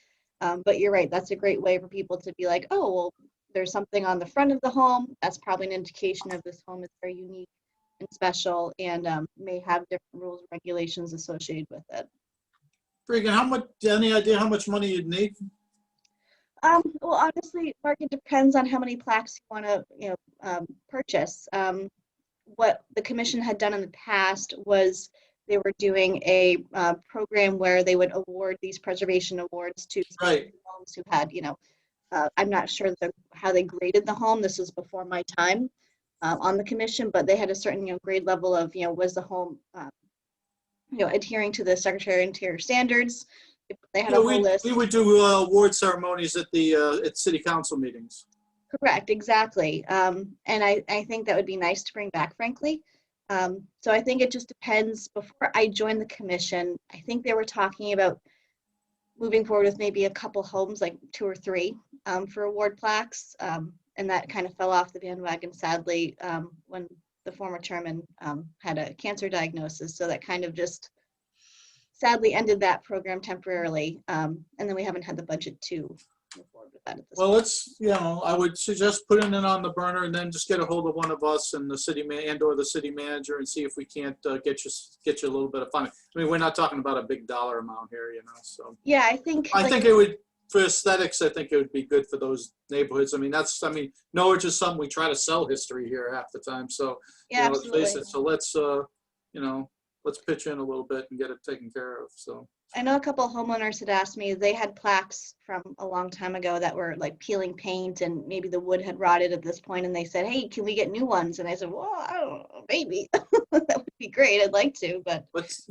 But you're right, that's a great way for people to be like, oh, well, there's something on the front of the home. That's probably an indication of this home is very unique and special and may have different rules and regulations associated with it. Regan, any idea how much money you'd need? Well, honestly, Mark, it depends on how many plaques you want to, purchase. What the commission had done in the past was they were doing a program where they would award these preservation awards to Right. homes who had, I'm not sure how they graded the home. This was before my time on the commission, but they had a certain, grade level of, was the home, adhering to the Secretary of Interior standards. They had a whole list. We would do award ceremonies at at city council meetings. Correct, exactly. And I think that would be nice to bring back, frankly. So I think it just depends. Before I joined the commission, I think they were talking about moving forward with maybe a couple homes, like 2 or 3 for award plaques. And that kind of fell off the bandwagon, sadly, when the former chairman had a cancer diagnosis. So that kind of just sadly ended that program temporarily. And then we haven't had the budget to move forward with that at this point. I would suggest putting it on the burner and then just get a hold of one of us and the city or the city manager and see if we can't get you a little bit of funding. I mean, we're not talking about a big dollar amount here, so. Yeah, I think it would, for aesthetics, I think it would be good for those neighborhoods. I mean, Norwich is something we try to sell history here half the time. So, yeah, let's absolutely. face it. So let's pitch in a little bit and get it taken care of. So I know a couple of homeowners had asked me, they had plaques from a long time ago that were like peeling paint and maybe the wood had rotted at this point, and they said, hey, can we get new ones? And I said, well, I don't know, maybe. That would be great. I'd like to, but. let's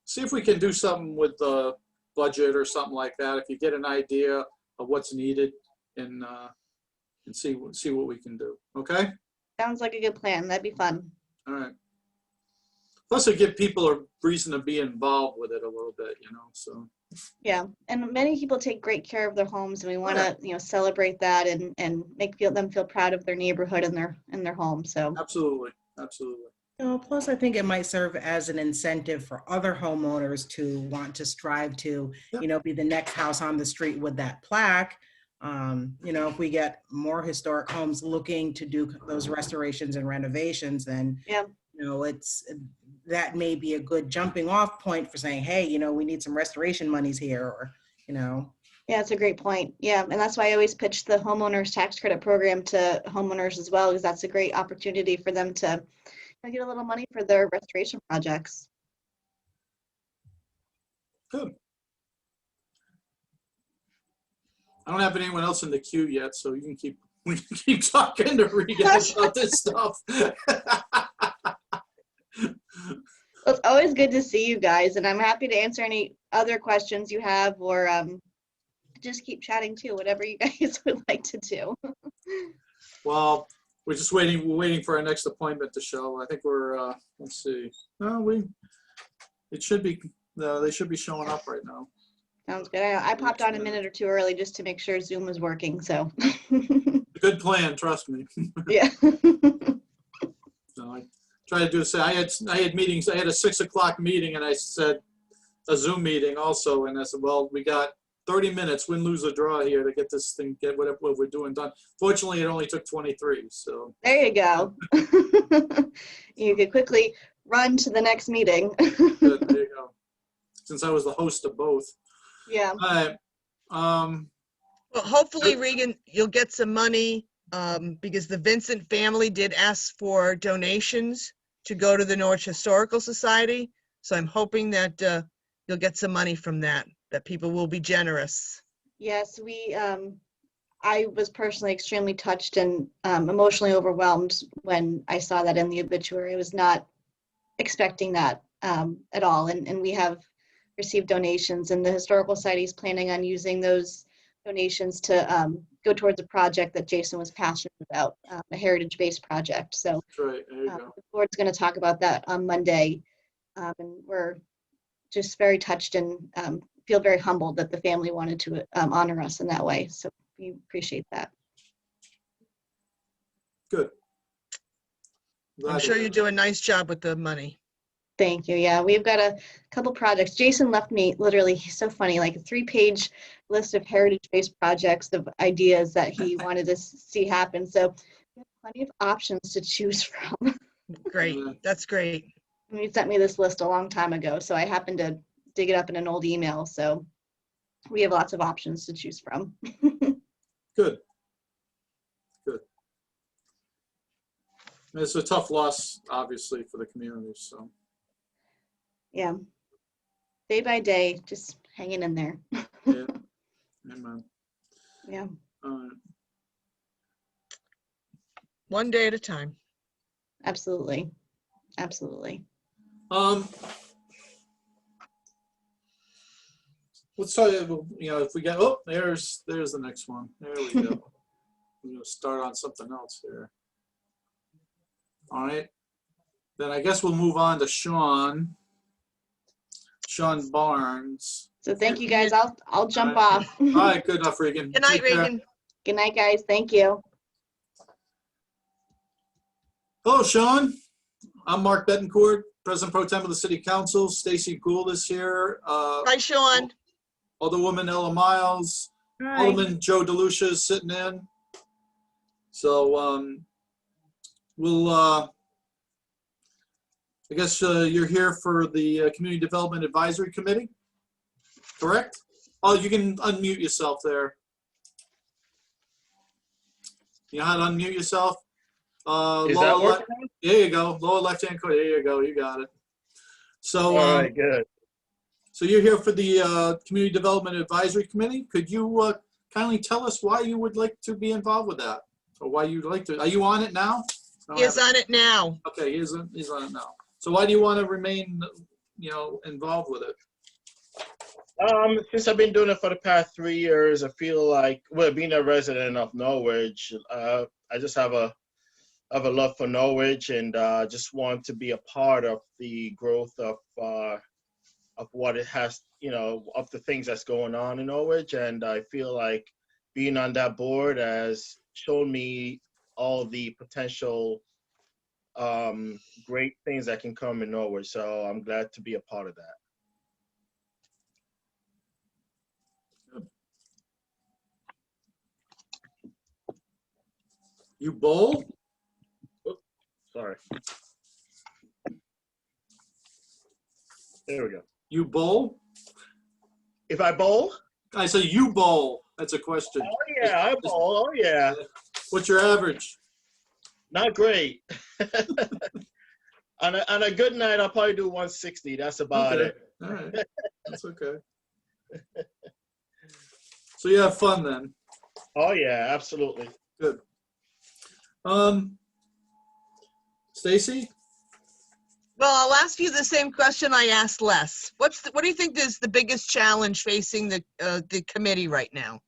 see if we can do something with the budget or something like that. If you get an idea of what's needed and see what we can do. Okay. Sounds like a good plan. That'd be fun. All right. Plus, it give people a reason to be involved with it a little bit, so. Yeah, and many people take great care of their homes, and we want to, celebrate that and make them feel proud of their neighborhood and their home. So Absolutely. Plus, I think it might serve as an incentive for other homeowners to want to strive to, be the next house on the street with that plaque. If we get more historic homes looking to do those restorations and renovations, then that may be a good jumping off point for saying, hey, we need some restoration monies here, or. Yeah, it's a great point. Yeah, and that's why I always pitch the homeowners tax credit program to homeowners as well, because that's a great opportunity for them to get a little money for their restoration projects. Good. I don't have anyone else in the queue yet, so we can keep talking to Regan about this stuff. Well, it's always good to see you guys, and I'm happy to answer any other questions you have, or just keep chatting too, whatever you guys would like to do. Well, we're just waiting. We're waiting for our next appointment to show. I think we're. Let's see. No, it should be. They should be showing up right now. Sounds good. I popped on a minute or 2 early just to make sure Zoom was working. So. Good plan. Trust me. Yeah. So I tried to do. I had meetings. I had a 6 o'clock meeting, and I said a Zoom meeting also, and I said, well, we got 30 minutes, win, lose, or draw here to get this thing, get what we're doing done. Fortunately, it only took 23. So there you go. You could quickly run to the next meeting. Good, there you go. Since I was the host of both. Yeah. All right. Well, hopefully, Regan, you'll get some money because the Vincent family did ask for donations to go to the Norwich Historical Society. So I'm hoping that you'll get some money from that people will be generous. Yes, I was personally extremely touched and emotionally overwhelmed when I saw that in the obituary. I was not expecting that at all. And we have received donations, and the Historical Society is planning on using those donations to go towards a project that Jason was passionate about, a heritage-based project. So That's right. There you go. the board's going to talk about that on Monday. And we're just very touched and feel very humbled that the family wanted to honor us in that way. So we appreciate that. Good. I'm sure you do a nice job with the money. Thank you. Yeah, we've got a couple projects. Jason left me literally, he's so funny, like a 3-page list of heritage-based projects of ideas that he wanted to see happen. So we have plenty of options to choose from. Great. That's great. He sent me this list a long time ago, so I happened to dig it up in an old email. So we have lots of options to choose from. Good. Good. It's a tough loss, obviously, for the community, so. Yeah. Day by day, just hanging in there. Yeah. Amen. Yeah. One day at a time. Absolutely. Absolutely. Let's try to, if we get, oh, there's the next one. There we go. We're gonna start on something else here. All right. Then I guess we'll move on to Sean Barnes. So thank you guys. I'll jump All right. off. All right, good enough, Regan. Good night, Take care. Regan. Good night, guys. Thank you. Hello, Sean. I'm Mark Betancourt, President Pro Tem of the City Council. Stacy Gould is here. Hi, Sean. Alderwoman Ella Miles. Alderman Joe DeLucia is sitting in. So we'll, I guess you're here for the Community Development Advisory Committee, correct? Oh, you can unmute yourself there. You know how to unmute yourself? Is that working? There you go. Lower left-hand corner. There you go. You got it. So, All right, good. So you're here for the Community Development Advisory Committee. Could you kindly tell us why you would like to be involved with that, or why you'd like to? Are you on it now? He is on it now. Okay, he's on it now. So why do you want to remain, involved with it? Since I've been doing it for the past 3 years, I feel like, well, being a resident of Norwich, I just have a love for Norwich, and just want to be a part of the growth of what it has, of the things that's going on in Norwich. And I feel like being on that board has shown me all the potential great things that can come in Norwich. So I'm glad to be a part of that. You bowl? Oops, sorry. There we go. You bowl? If I bowl? I say you bowl. That's a question. Oh yeah, I bowl. Oh yeah. What's your average? Not great. on a good night, I'll probably do 160. That's about Okay. it. All right. That's okay. So you have fun then. Oh yeah, absolutely. Good. Stacy? Well, I'll ask you the same question I asked Les. What do you think is the biggest challenge facing the committee right now?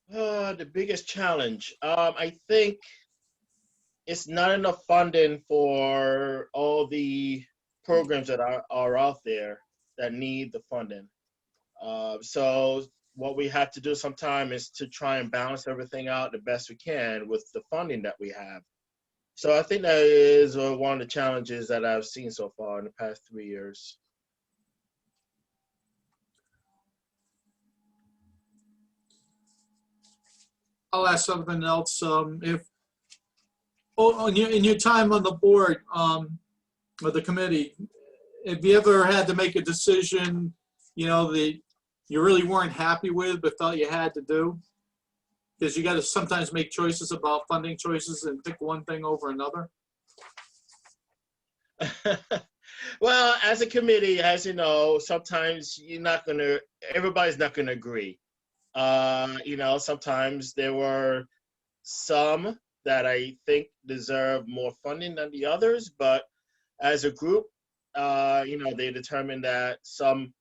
The biggest challenge. I think it's not enough funding for all the programs that are out there that need the funding. So what we have to do sometime is to try and balance everything out the best we can with the funding that we have. So I think that is one of the challenges that I've seen so far in the past 3 years. I'll ask something else. In your time on the board, or the committee, have you ever had to make a decision, that you really weren't happy with, but felt you had to do? Because you got to sometimes make choices about funding choices and pick one thing over another. Well, as a committee, as you know, sometimes everybody's not gonna agree. Sometimes there were some that I think deserve more funding than the others, but as a group, they determined that some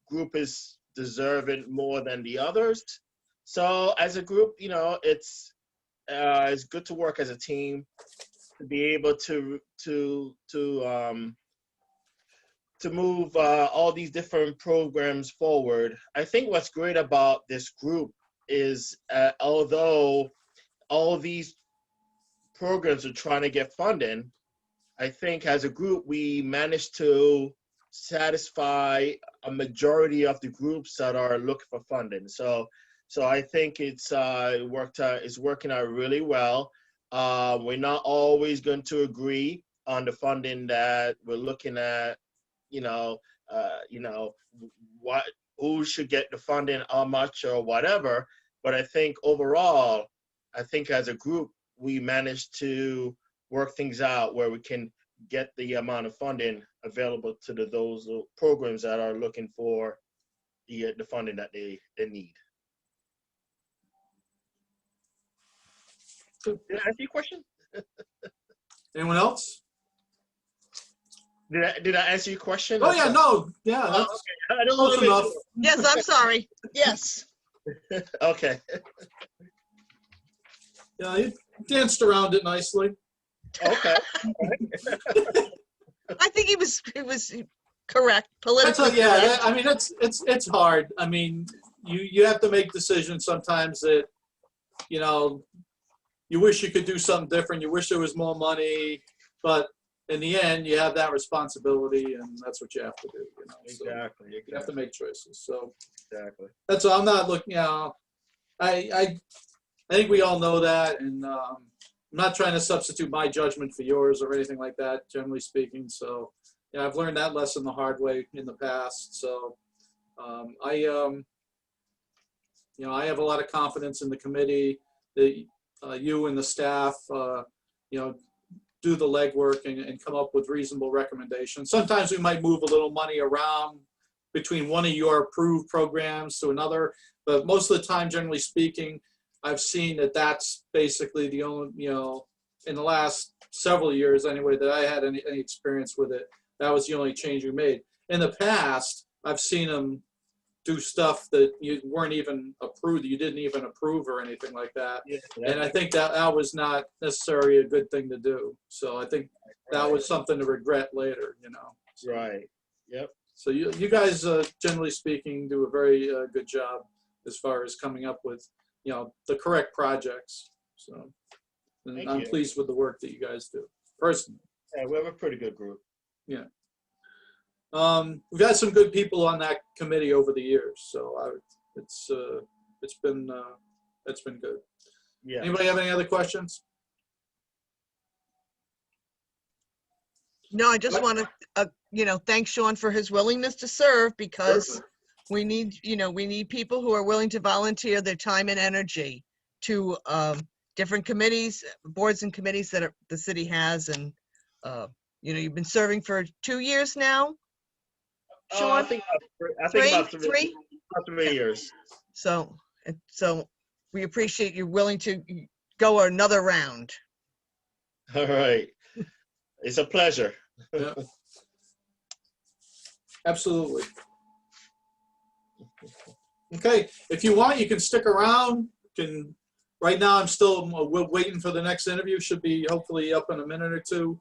group is deserve it more than the others. So as a group, it's good to work as a team, to be able to move all these different programs forward. I think what's great about this group is although all these programs are trying to get funding, I think as a group we managed to satisfy a majority of the groups that are looking for funding. So I think it's working out really well. We're not always going to agree on the funding that we're looking at. Who should get the funding, how much, or whatever. But I think overall, as a group, we managed to work things out where we can get the amount of funding available to those programs that are looking for the funding that they need. Did I answer your question? Anyone else? Did I answer your question? Oh, yeah, no, yeah, Oh, that's okay. I don't close know. enough. Yes, I'm sorry. Yes. Okay. Yeah, you danced around it nicely. Okay. I think he was correct, That's politically yeah, correct. I mean, it's hard. I mean, you have to make decisions sometimes that, you wish you could do something different. You wish there was more money, but in the end, you have that responsibility, and that's what you have to do. So Exactly. you have to make choices. So Exactly. that's all. I'm not looking. I think we all know that, and I'm not trying to substitute my judgment for yours or anything like that. Generally speaking, so yeah, I've learned that lesson the hard way in the past. So I have a lot of confidence in the committee that you and the staff, do the legwork and come up with reasonable recommendations. Sometimes we might move a little money around between one of your approved programs to another, but most of the time, generally speaking, I've seen that that's basically the only, in the last several years anyway, that I had any experience with it, that was the only change we made. In the past, I've seen them do stuff that you weren't even approved, you didn't even approve or anything like that. Yeah, And I think that was not necessarily a good thing to do. So I think that was something to regret later, So, right. Yep. So you guys, generally speaking, do a very good job as far as coming up with, the correct projects. So and Thank I'm you. pleased with the work that you guys do, personally. Yeah, we have a pretty good group. Yeah. We've had some good people on that committee over the years, so it's been good. Yeah. Anybody have any other questions? No, I just want to, thank Sean for his willingness to serve, because we need people who are willing to volunteer their time and energy to different committees, boards and committees that the city has. And, you've been serving for 2 years now, I Sean? think about Three? about 3 years. So we appreciate you willing to go another round. All right. It's a pleasure. Yeah. Absolutely. Okay, if you want, you can stick around. Right now, I'm still waiting for the next interview. Should be hopefully up in a minute or two.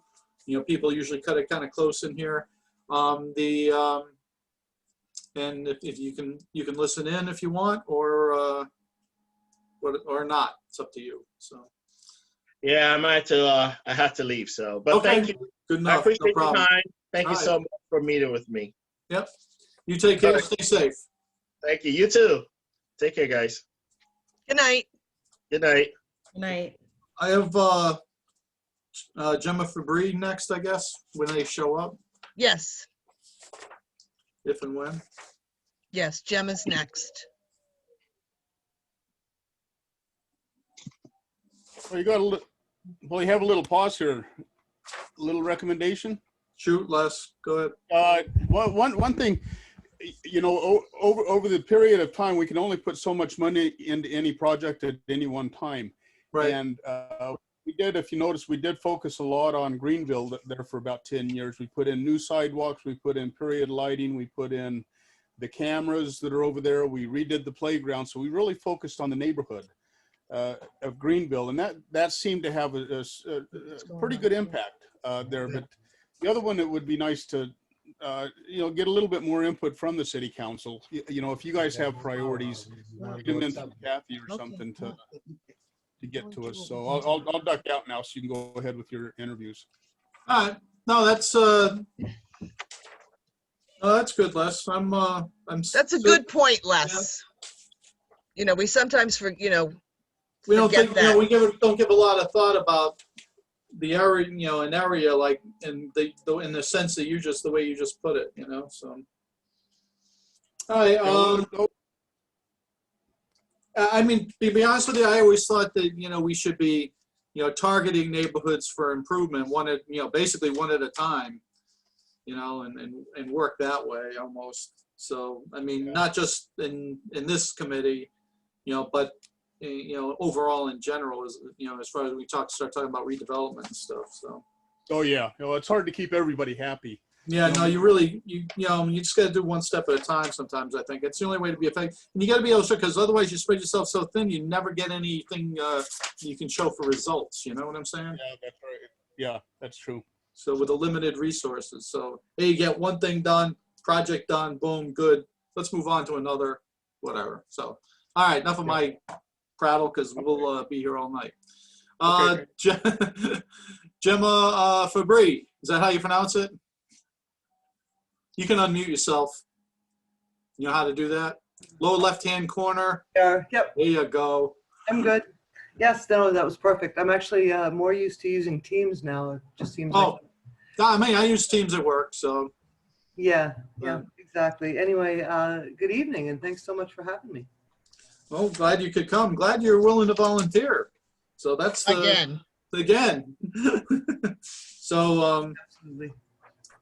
People usually cut it kind of close in here. And if you can listen in if you want, or not. It's up to you. So. Yeah, I have to leave. So, but Okay. thank you. Good I enough. appreciate No your problem. time. Thank you All so right. much for meeting with me. Yep. You take care. Stay safe. Thank you. You too. Take care, guys. Good night. Good night. Good night. I have Gemma Fabry next, I guess, when they show up, Yes, if and when. yes, Gemma's next. Well, you have a little pause here. A little recommendation. Shoot, Les, go ahead. One thing, over the period of time, we can only put so much money into any project at any one time. Right. And we did, if you notice, we did focus a lot on Greenville there for about 10 years. We put in new sidewalks, we put in period lighting, we put in the cameras that are over there. We redid the playground. So we really focused on the neighborhood of Greenville. And that seemed to have a pretty good impact there. But the other one, it would be nice to, get a little bit more input from the city council. If you guys have priorities, feed them into Kathy or something to get to us. So I'll duck out now so you can go ahead with your interviews. All right. No, that's good, Les. That's a good point, Les. We sometimes we don't forget think, that. we don't give a lot of thought about the area, an area like in the sense that the way you just put it, so. All right. To be honest with you, I always thought that, we should be, targeting neighborhoods for improvement basically one at a time, and work that way almost. So, not just in this committee, but, overall in general, as far as we start talking about redevelopment and stuff, so. Oh, yeah. It's hard to keep everybody happy. Yeah, no, you really, you just got to do one step at a time sometimes, I think. It's the only way to be effective. And you got to be able to, because otherwise you spread yourself so thin, you never get anything you can show for results. You know what I'm saying? Yeah, that's right. Yeah, that's true. So with the limited resources. So, hey, you get one thing done, project done, boom, good. Let's move on to another, whatever. So, all right, enough of my prattle, because we'll be here all night. Gemma Fabry, is that how you pronounce it? You can unmute yourself. You know how to do that? Lower left-hand corner. Yep. There you go. I'm good. Yes, no, that was perfect. I'm actually more used to using Teams now. It just seems like. I use Teams at work, so. Yeah, exactly. Anyway, good evening, and thanks so much for having me. Well, glad you could come. Glad you're willing to volunteer. So that's Again. So, Absolutely.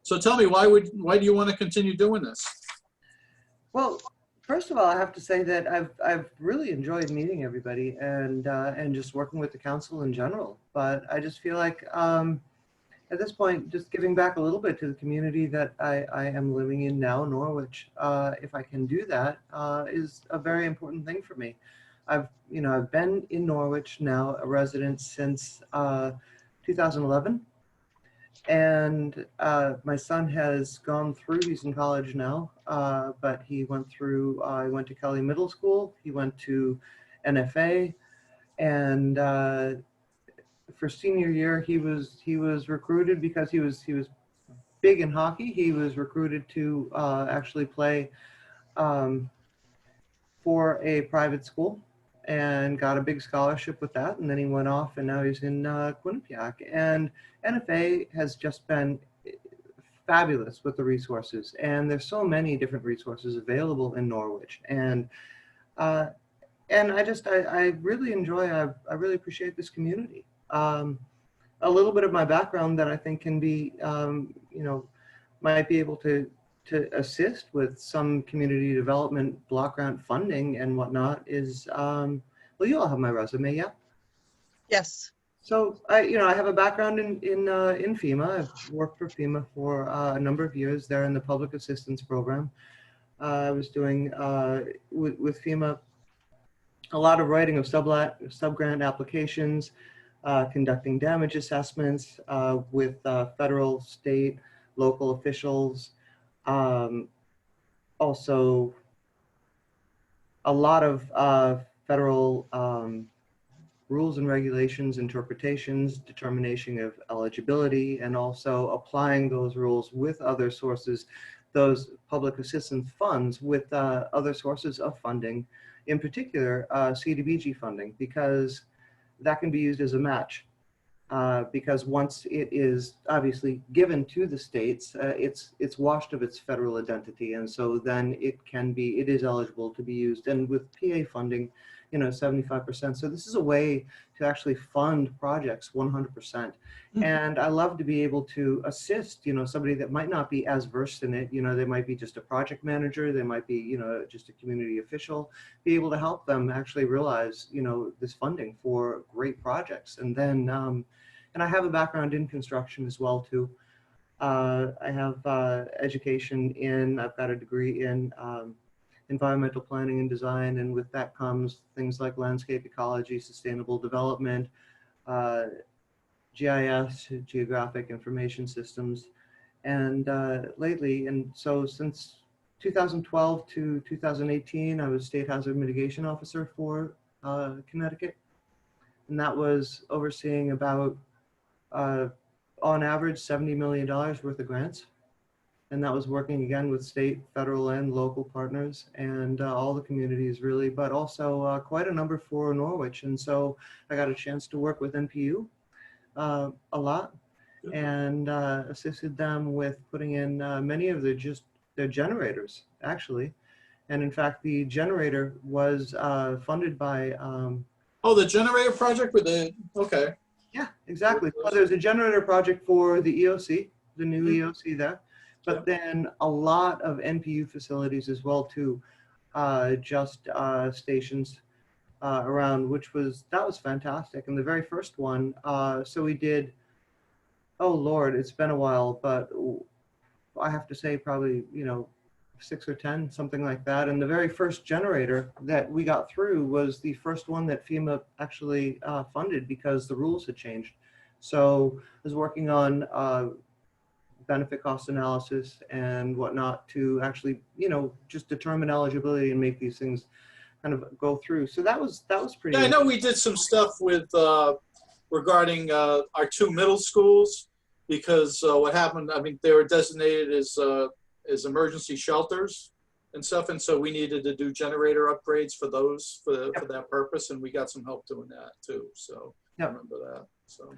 So tell me, why do you want to continue doing this? Well, first of all, I have to say that I've really enjoyed meeting everybody and just working with the council in general. But I just feel like at this point, just giving back a little bit to the community that I am living in now, Norwich. If I can do that, is a very important thing for me. I've been in Norwich now, a resident since 2011. And my son has gone through, he's in college now, but he went to Kelly Middle School, he went to NFA, and for senior year, he was recruited because he was big in hockey. He was recruited to actually play for a private school and got a big scholarship with that. And then he went off and now he's in Quinnipiac. And NFA has just been fabulous with the resources. And there's so many different resources available in Norwich. And I really enjoy, I really appreciate this community. A little bit of my background that I think can be, might be able to assist with some community development block grant funding and whatnot is, well, you all have my resume, yeah? Yes. So I have a background in FEMA. I've worked for FEMA for a number of years there in the public assistance program. I was doing with FEMA a lot of writing of sub-grant applications, conducting damage assessments with federal, state, local officials. Also, a lot of federal rules and regulations, interpretations, determination of eligibility, and also applying those rules with other sources, those public assistance funds with other sources of funding, in particular CDBG funding, because that can be used as a match. Because once it is obviously given to the states, it's washed of its federal identity, and so then it is eligible to be used. And with PA funding, 75%. So this is a way to actually fund projects 100%. And I love to be able to assist, somebody that might not be as versed in it. They might be just a project manager, they might be, just a community official, be able to help them actually realize, this funding for great projects. And then, and I have a background in construction as well too. I have education in, I've got a degree in environmental planning and design, and with that comes things like landscape ecology, sustainable development, GIS, geographic information systems, and lately, and so since 2012 to 2018, I was state hazard mitigation officer for Connecticut, and that was overseeing about, on average, $70 million worth of grants. And that was working again with state, federal, and local partners and all the communities really, but also quite a number for Norwich. And so I got a chance to work with NPU a lot and assisted them with putting in many of their generators, actually. And in fact, the generator was funded by Oh, the generator project with okay. yeah, exactly. So there's a generator project for the EOC, the new EOC there, but then a lot of NPU facilities as well too, just stations around, that was fantastic. And the very first one, so we did, oh Lord, it's been a while, but I have to say probably, 6 or 10, something like that. And the very first generator that we got through was the first one that FEMA actually funded because the rules had changed. So I was working on benefit cost analysis and whatnot to actually, just determine eligibility and make these things kind of go through. So that was pretty. Yeah, I know we did some stuff with regarding our 2 middle schools because what happened, I mean, they were designated as emergency shelters and stuff, and so we needed to do generator upgrades for those for that purpose, and we got some help doing that too. So I remember that. So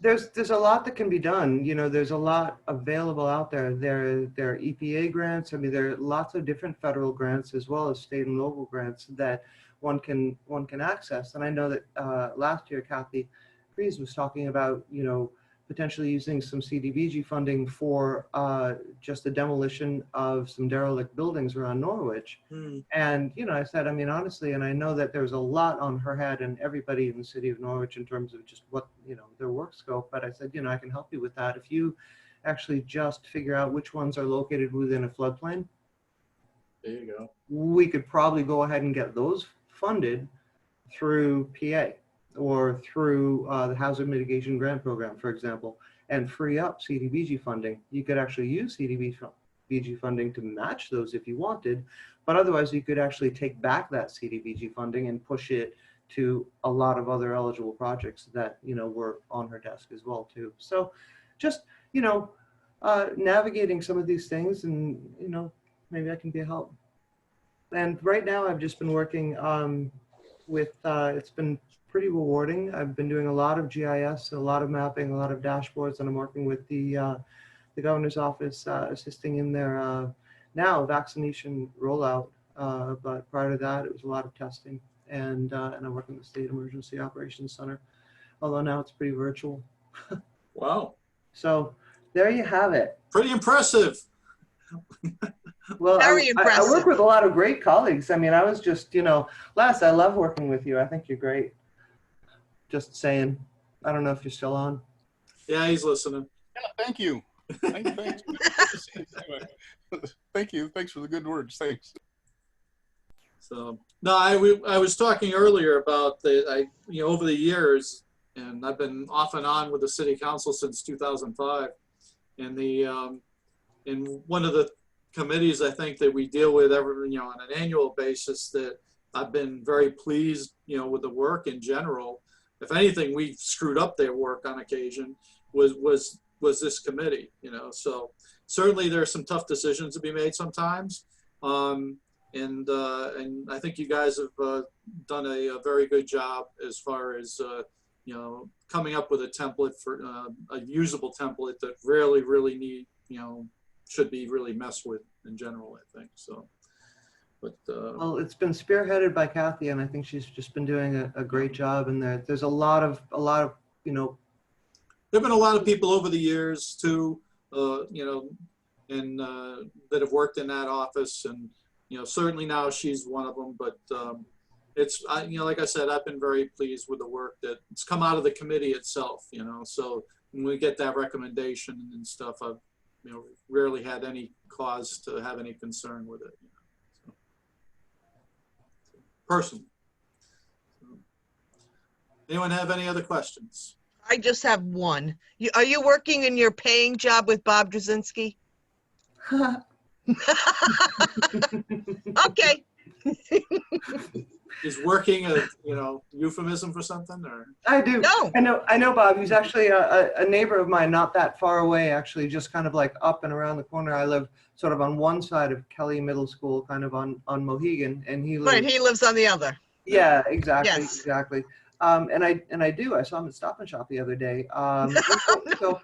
there's a lot that can be done. There's a lot available out there. There are EPA grants. I mean, there are lots of different federal grants as well as state and local grants that one can access. And I know that last year Kathy Freeze was talking about potentially using some CDBG funding for just the demolition of some derelict buildings around Norwich. And, I said, I mean, honestly, and I know that there's a lot on her head and everybody in the city of Norwich in terms of just what, their work scope. But I said, I can help you with that. If you actually just figure out which ones are located within a floodplain, there you go. We could probably go ahead and get those funded through PA. Or through the Hazard Mitigation Grant Program, for example, and free up CDBG funding. You could actually use CDBG funding to match those if you wanted, but otherwise you could actually take back that CDBG funding and push it to a lot of other eligible projects that, were on her desk as well too. So just, navigating some of these things and, maybe I can be a help. And right now I've just been working with, it's been pretty rewarding. I've been doing a lot of GIS, a lot of mapping, a lot of dashboards, and I'm working with the governor's office assisting in their now vaccination rollout. But prior to that, it was a lot of testing, and I'm working with the State Emergency Operations Center, although now it's pretty virtual. Wow. So there you have it. Pretty impressive. Well, Very impressive. I work with a lot of great colleagues. I mean, I was just, Les, I love working with you. I think you're great. Just saying. I don't know if you're still on. Yeah, he's listening. Yeah, thank you. Thanks. Thank you. Thanks for the good words. Thanks. So no, I was talking earlier about over the years, and I've been off and on with the city council since 2005, and in one of the committees I think that we deal with on an annual basis that I've been very pleased with the work in general. If anything, we screwed up their work on occasion. Was this committee? So certainly there are some tough decisions to be made sometimes, and I think you guys have done a very good job as far as coming up with a template for a usable template that really should be really messed with in general, I think so. But well, it's been spearheaded by Kathy, and I think she's just been doing a great job. And there's a lot of there've been a lot of people over the years too, and that have worked in that office, and certainly now she's one of them. But it's like I said, I've been very pleased with the work that's come out of the committee itself. So when we get that recommendation and stuff, rarely had any cause to have any concern with it. So, personally. So, anyone have any other questions? I just have one. Are you working in your paying job with Bob Drzezinski? Okay. Is working a euphemism for something, or? I do. No. I know Bob. He's actually a neighbor of mine, not that far away, actually, just kind of like up and around the corner. I live sort of on one side of Kelly Middle School, kind of on Mohegan, and he lives. Right, he lives on the other. Yeah, exactly, Yes. exactly. And I do. I saw him at Stop and Shop the other day. So,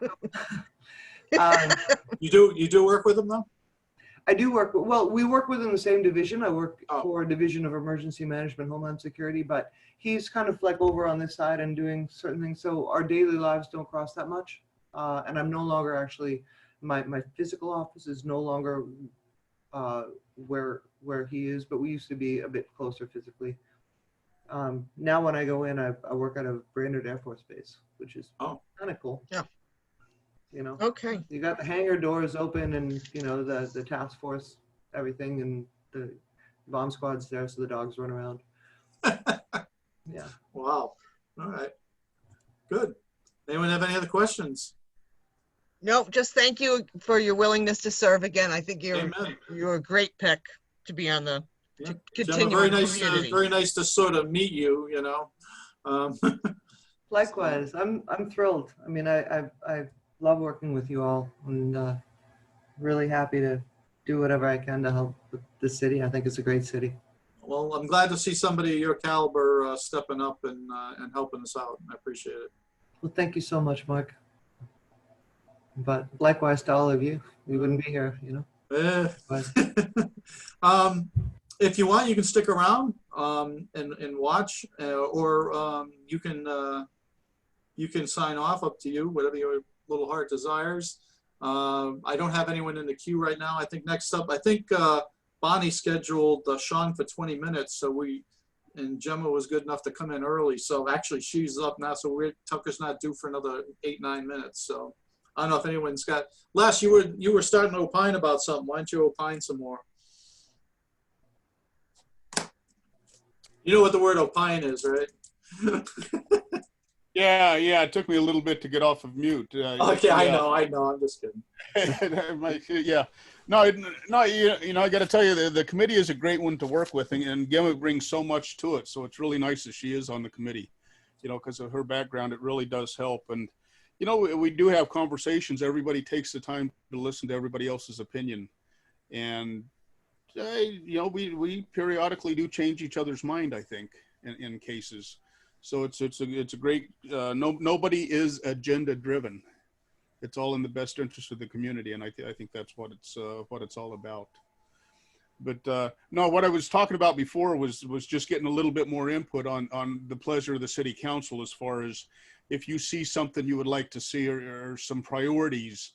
You do work with them though? I do work, well, we work within the same division. I work Oh. for a division of emergency management, Homeland Security, but he's kind of like over on this side and doing certain things. So our daily lives don't cross that much. And I'm no longer actually, my physical office is no longer where he is, but we used to be a bit closer physically. Now when I go in, I work out of Brainerd Air Force Base, which is kind of cool. Yeah. You know, Okay. you got the hangar doors open and, the task force, everything, and the bomb squad's there so the dogs run around. Yeah. Wow. All right. Good. Anyone have any other questions? No, just thank you for your willingness to serve again. I think Amen. you're a great pick to be on the Yeah. to Gemma, continue very in the nice. community. Very nice to sort of meet you. Likewise, I'm thrilled. I mean, I love working with you all, and really happy to do whatever I can to help with the city. I think it's a great city. Well, I'm glad to see somebody of your caliber stepping up and helping us out. I appreciate it. Well, thank you so much, Mark. But likewise to all of you, we wouldn't be here, But If you want, you can stick around and watch, or you can sign off. Up to you, whatever your little heart desires. I don't have anyone in the queue right now. I think next up, Bonnie scheduled Sean for 20 minutes, and Gemma was good enough to come in early. So actually, she's up now. So Tucker's not due for another 8-9 minutes. So I don't know if anyone's got. Les, you were starting to opine about something. Why don't you opine some more? You know what the word opine is, right? Yeah, it took me a little bit to get off of mute. Okay, I know. I'm just kidding. Yeah. No, I got to tell you, the committee is a great one to work with, and Gemma brings so much to it. So it's really nice that she is on the committee, because of her background, it really does help. And, we do have conversations. Everybody takes the time to listen to everybody else's opinion. And, we periodically do change each other's mind, I think, in cases. So it's a great, nobody is agenda driven. It's all in the best interest of the community. And I think that's what it's all about. But no, what I was talking about before was just getting a little bit more input on the pleasure of the city council, as far as if you see something you would like to see, or some priorities.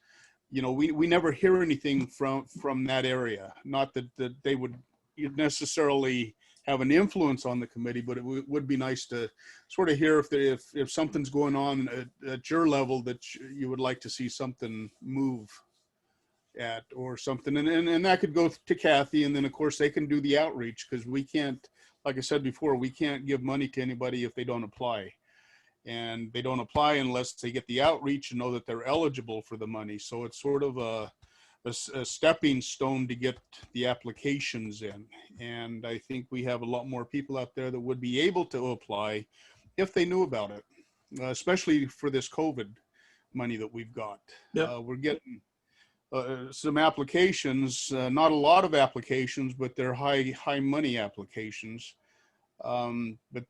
We never hear anything from that area. Not that they would necessarily have an influence on the committee, but it would be nice to sort of hear if something's going on at your level that you would like to see something move at, or something. And that could go to Kathy, and then of course they can do the outreach, because we can't, like I said before, we can't give money to anybody if they don't apply. And they don't apply unless they get the outreach and know that they're eligible for the money. So it's sort of a stepping stone to get the applications in. And I think we have a lot more people out there that would be able to apply if they knew about it, especially for this COVID money that we've got. Yep. We're getting some applications, not a lot of applications, but they're high money applications. But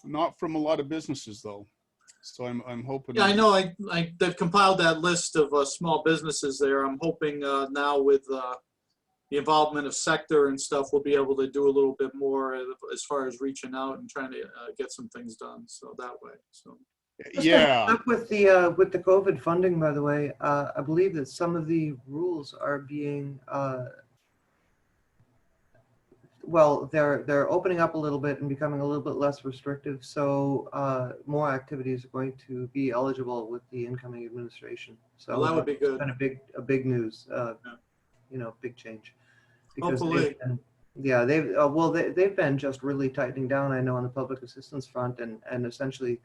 not from a lot of businesses though. So I'm hoping. Yeah, I know. They've compiled that list of small businesses there. I'm hoping now with the involvement of sector and stuff, we'll be able to do a little bit more as far as reaching out and trying to get some things done. So that way. So. Yeah. With the COVID funding, by the way, I believe that some of the rules are being well, they're opening up a little bit and becoming a little bit less restrictive. So more activities are going to be eligible with the incoming administration. So Well, that would be it's good. been a big news, you know, big change. Because Hopefully. they've been just really tightening down, I know, on the public assistance front and essentially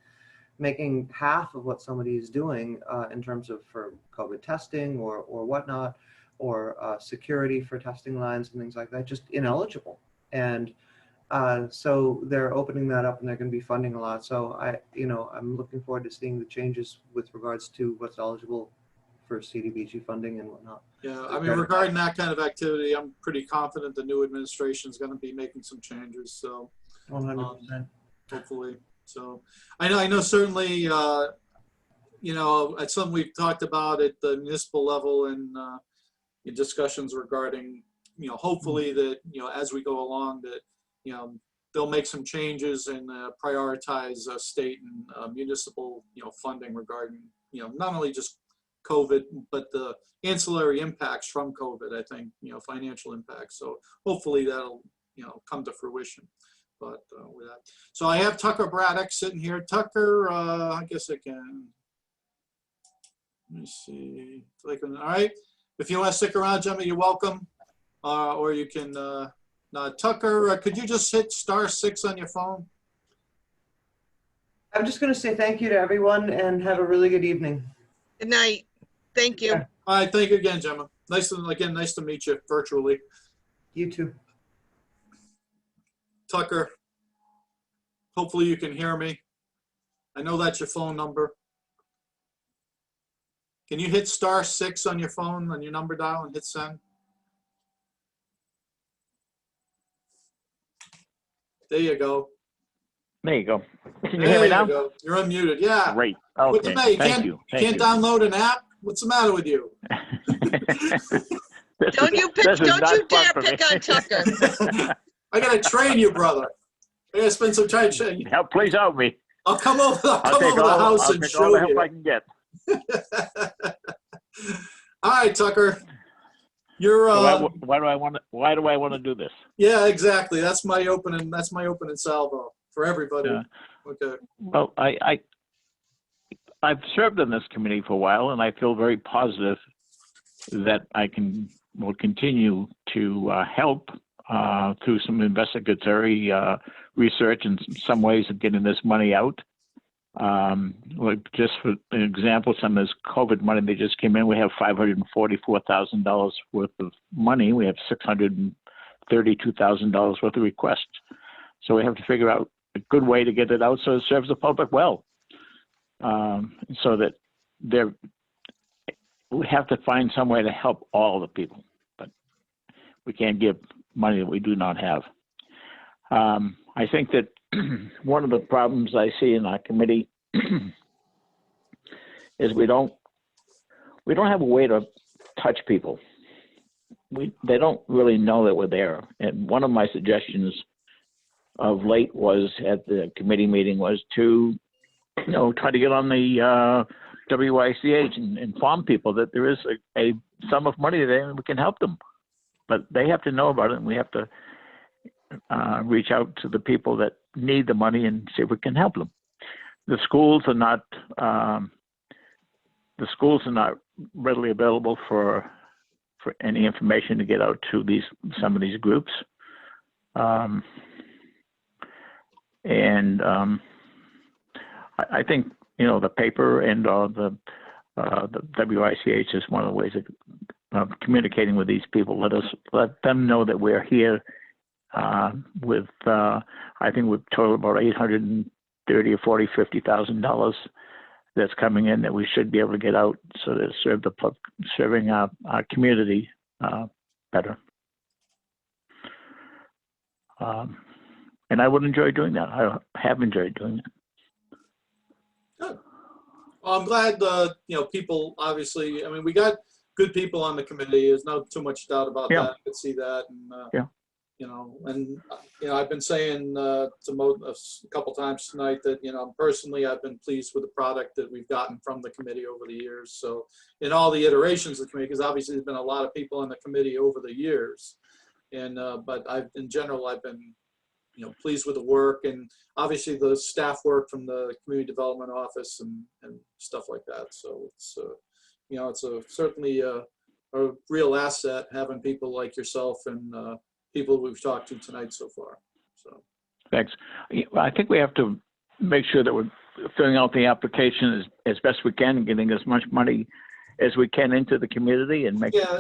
making half of what somebody is doing in terms of for COVID testing or whatnot, or security for testing lines and things like that, just ineligible. And so they're opening that up and they're going to be funding a lot. So I'm looking forward to seeing the changes with regards to what's eligible for CDBG funding and whatnot. Yeah, I mean, regarding that kind of activity, I'm pretty confident the new administration is going to be making some changes. So 100%. hopefully. So I know certainly, you know, it's something we've talked about at the municipal level and in discussions regarding, you know, hopefully that, you know, as we go along that, you know, they'll make some changes and prioritize state and municipal, you know, funding regarding, you know, not only just COVID, but the ancillary impacts from COVID, I think, you know, financial impacts. So hopefully that'll, you know, come to fruition. But with that, so I have Tucker Braddock sitting here. Tucker, I guess I can, let me see. All right. If you want to stick around, Gemma, you're welcome. Or you can, Tucker, could you just hit *6 on your phone? I'm just going to say thank you to everyone and have a really good evening. Good night. Thank you. Yeah. All right. Thank you again, Gemma. Nice to meet you virtually. You too. Tucker, hopefully you can hear me. I know that's your phone number. Can you hit *6 on your phone, on your number dial, and hit send? There you go. There you go. Can you There hear me you now? go. You're unmuted. Yeah. Great. What's the Okay. matter? Thank you. You can't download an app? What's the matter with you? Don't you dare pick on Tucker. I gotta train you, brother. I gotta spend some time training you. Help, please help me. I'll come over the house and I'll take show all the help you. I can get. All right, Tucker. You're So why do I want to do this? yeah, exactly. That's my opening salvo for everybody. Yeah. Okay. Well, I've served on this committee for a while, and I feel very positive that will continue to help through some investigatory research and some ways of getting this money out. Like just for an example, some of this COVID money that just came in, we have $544,000 worth of money. We have $632,000 worth of requests. So we have to figure out a good way to get it out so it serves the public well. So that we have to find some way to help all the people, but we can't give money that we do not have. I think that one of the problems I see in our committee is we don't have a way to touch people. They don't really know that we're there. And one of my suggestions of late was at the committee meeting was to, try to get on the WICH and inform people that there is a sum of money there and we can help them. But they have to know about it, and we have to reach out to the people that need the money and see if we can help them. The schools are not readily available for any information to get out to some of these groups. I think the paper and the WICH is one of the ways of communicating with these people. Let them know that we're here. With I think we've totaled about $830 or $50,000 that's coming in that we should be able to get out so that serving our community better. And I would enjoy doing that. I have enjoyed doing it. Good. Well, I'm glad people obviously. I mean, we got good people on the committee. There's not too much doubt about that. I could see that, and I've been saying a couple times tonight that personally I've been pleased with the product that we've gotten from the committee over the years. So in all the iterations of the committee, because obviously there's been a lot of people on the committee over the years, And, but in general, I've been, pleased with the work, and obviously the staff work from the community development office and stuff like that. So it's, it's certainly a real asset having people like yourself and people we've talked to tonight so far. So. Thanks. I think we have to make sure that we're filling out the application as best we can, getting as much money as we can into the community, and making sure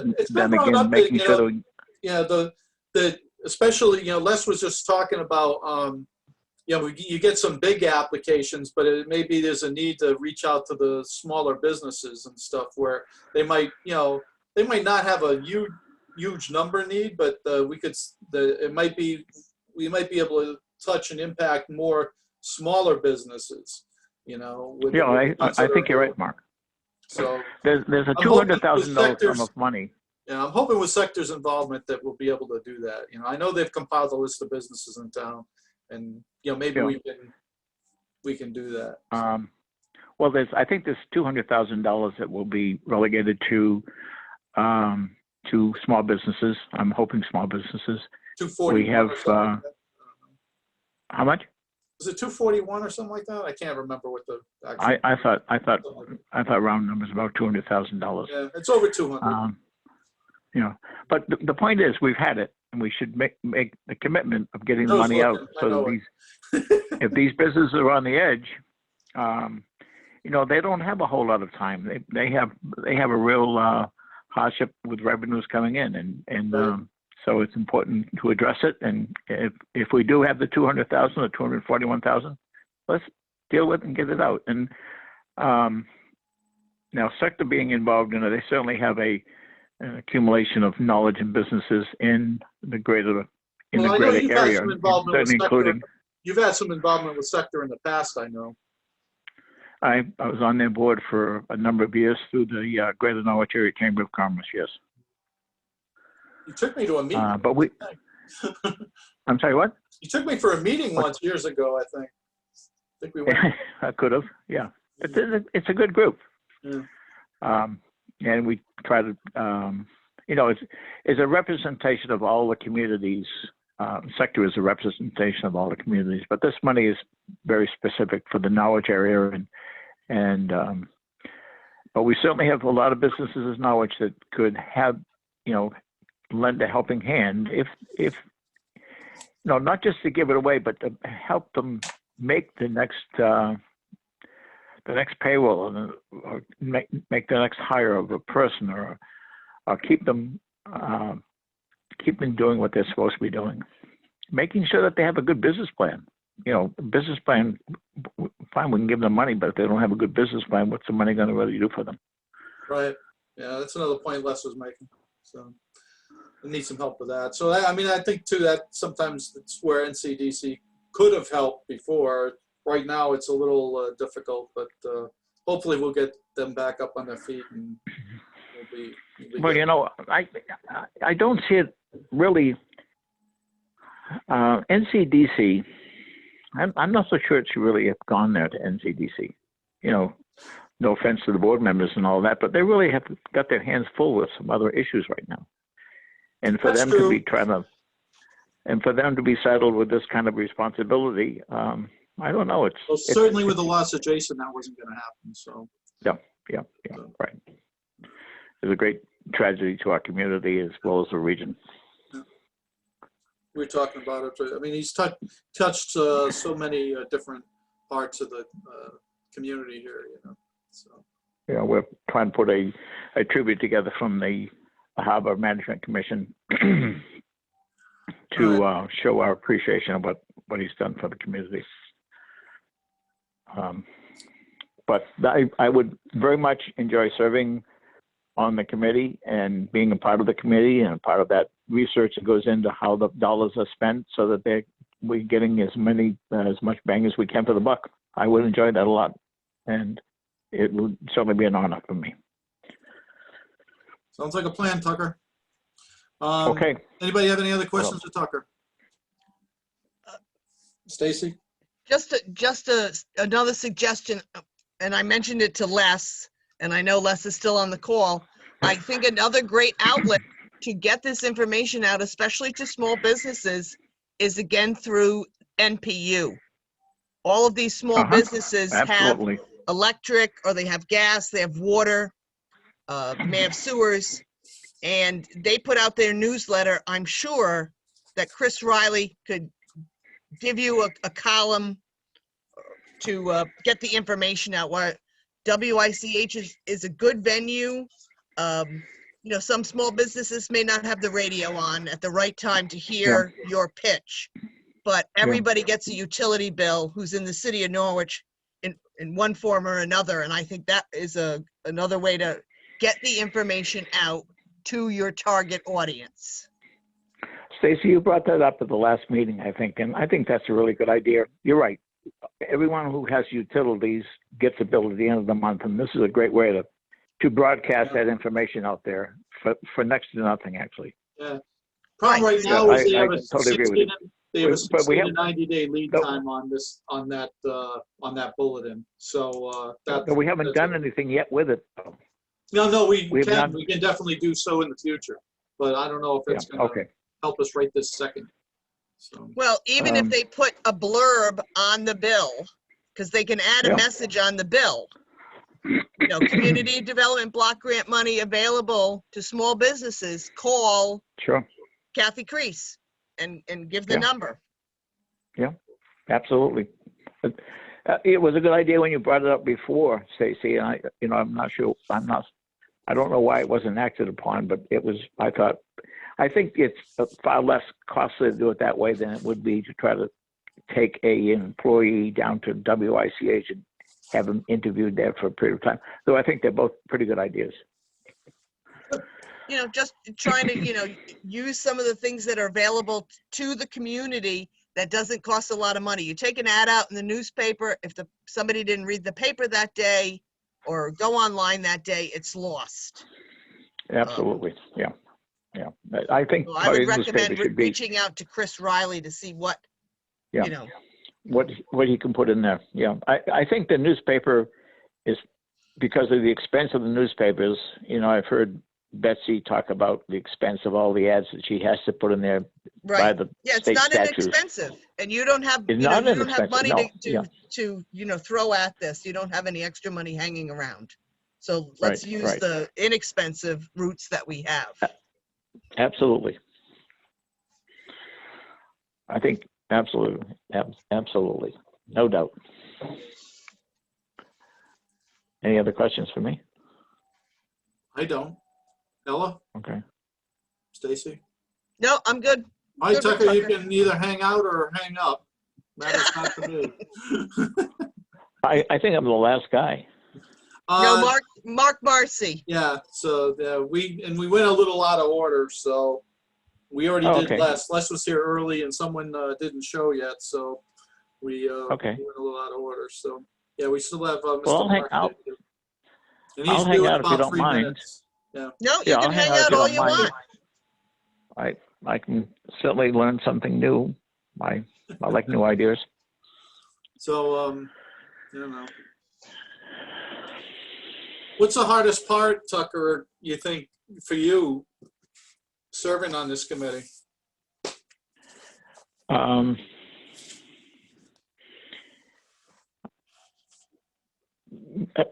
that we, especially, Les was just talking about, you get some big applications, but it maybe there's a need to reach out to the smaller businesses and stuff where they might, they might not have a huge number need, but we might be able to touch and impact more smaller businesses, I think you're right, Mark. So there's a $200,000 sum of money. Yeah, I'm hoping with sector's involvement that we'll be able to do that. I know they've compiled a list of businesses in town, and maybe we can do that. Well, I think there's $200,000 that will be relegated to small businesses. I'm hoping small businesses. 241. We have how much? Was it 241 or something like that? I can't remember what the actual. I thought round numbers about $200,000. Yeah, it's over 200. But the point is, we've had it, and we should make the commitment of getting the money out, so that if these businesses are on the edge, they don't have a whole lot of time. They have a real hardship with revenues coming in, and Right. So it's important to address it. And if we do have the 200,000 or 241,000, let's deal with it and get it out. And now, sector being involved in it, they certainly have an accumulation of knowledge and businesses in the greater area, certainly including. You've had some involvement with sector in the past, I know. I was on their board for a number of years through the Greater Norwich Area Chamber of Commerce. Yes. You took me to a meeting. But I'm sorry, what? You took me for a meeting once years ago, I think. I think we went. I could have, yeah. It's a good group. Yeah. And we try to, it's a representation of all the communities. Sector is a representation of all the communities, but this money is very specific for the Norwich area, but we certainly have a lot of businesses in Norwich that could have, lend a helping hand if not just to give it away, but to help them make the next payroll, or make the next hire of a person, or keep them doing what they're supposed to be doing, making sure that they have a good business plan. Business plan, fine, we can give them money, but if they don't have a good business plan, what's the money going to really do for them? Right. Yeah, that's another point Les was making. So we need some help with that. So I think too that sometimes it's where NCDC could have helped before. Right now it's a little difficult, but hopefully we'll get them back up on their feet, and we'll be well, I don't see it really. NCDC, I'm not so sure it should really have gone there to NCDC. No offense to the board members and all that, but they really have got their hands full with some other issues right now. And for them to be for them to be saddled with this kind of responsibility, I don't know. Certainly with the loss of Jason, that wasn't going to happen. So yeah, right. It's a great tragedy to our community as well as the region. Yeah. We were talking about it. I mean, he's touched so many different parts of the community here. So. Yeah, we're trying to put a tribute together from the Harbor Management Commission to show our appreciation of what he's done for the community. But I would very much enjoy serving on the committee and being a part of the committee and a part of that research that goes into how the dollars are spent, so that we're getting as much bang as we can for the buck. I would enjoy that a lot, and it would certainly be an honor for me. Sounds like a plan, Tucker. Okay. Anybody have any other questions for Tucker? Stacy? Just another suggestion, and I mentioned it to Les, and I know Les is still on the call. I think another great outlet to get this information out, especially to small businesses, is again through NPU. All of these small businesses have Absolutely. electric, or they have gas, they have water, they may have sewers, and they put out their newsletter. I'm sure that Chris Riley could give you a column to get the information out. What WICH is a good venue. You know, some small businesses may not have the radio on at the right time to hear your pitch, but everybody gets a utility bill who's in the city of Norwich in one form or another. And I think that is another way to get the information out to your target audience. Stacy, you brought that up at the last meeting, I think, and I think that's a really good idea. You're right. Everyone who has utilities gets a bill at the end of the month, and this is a great way to broadcast that information out there for next to nothing, actually. Yeah. Problem right now is they have a totally agree with 60 you. they have a But 60 we to have- 90-day lead time on that bulletin. So that But we haven't done anything yet with it, though. no, we have not- we can definitely do so in the future, but I don't know if it's going to help us right this second. So Well, even if they put a blurb on the bill, because they can add a message on the bill. You know, community development block grant money available to small businesses. Call Kathy Crease and give the number. Yeah, absolutely. It was a good idea when you brought it up before, Stacy. And I'm not sure. I don't know why it wasn't acted upon, but it was. I think it's far less costly to do it that way than it would be to try to take an employee down to WICH and have them interviewed there for a period of time. So I think they're both pretty good ideas. You know, just trying to, use some of the things that are available to the community that doesn't cost a lot of money. You take an ad out in the newspaper. If somebody didn't read the paper that day or go online that day, it's lost. Absolutely. Yeah. I think I would recommend reaching out to Chris Riley to see what, what he can put in there. Yeah. I think the newspaper is, because of the expense of the newspapers, I've heard Betsy talk about the expense of all the ads that she has to put in there by the it's state not statutes. inexpensive, and you don't have It's you not don't have money inexpensive, to throw at this. You don't have any extra money hanging around, so let's use the inexpensive routes that we have. Absolutely. I think absolutely, no doubt. Any other questions for me? I don't. Ella? Okay. Stacy? No, I'm good. All right, Tucker, you can either hang out or hang up. Matters not to me. I think I'm the last guy. No, Mark Marcy. Yeah, so we went a little out of order, so we already did Les. Les was here early and someone didn't show yet, so we went a little out of order. So yeah, we still have Mr. Mark. And he's due in about 3 minutes. Yeah. No, you can hang out all you want. I can certainly learn something new. I like new ideas. So I don't know. What's the hardest part, Tucker, you think, for you serving on this committee?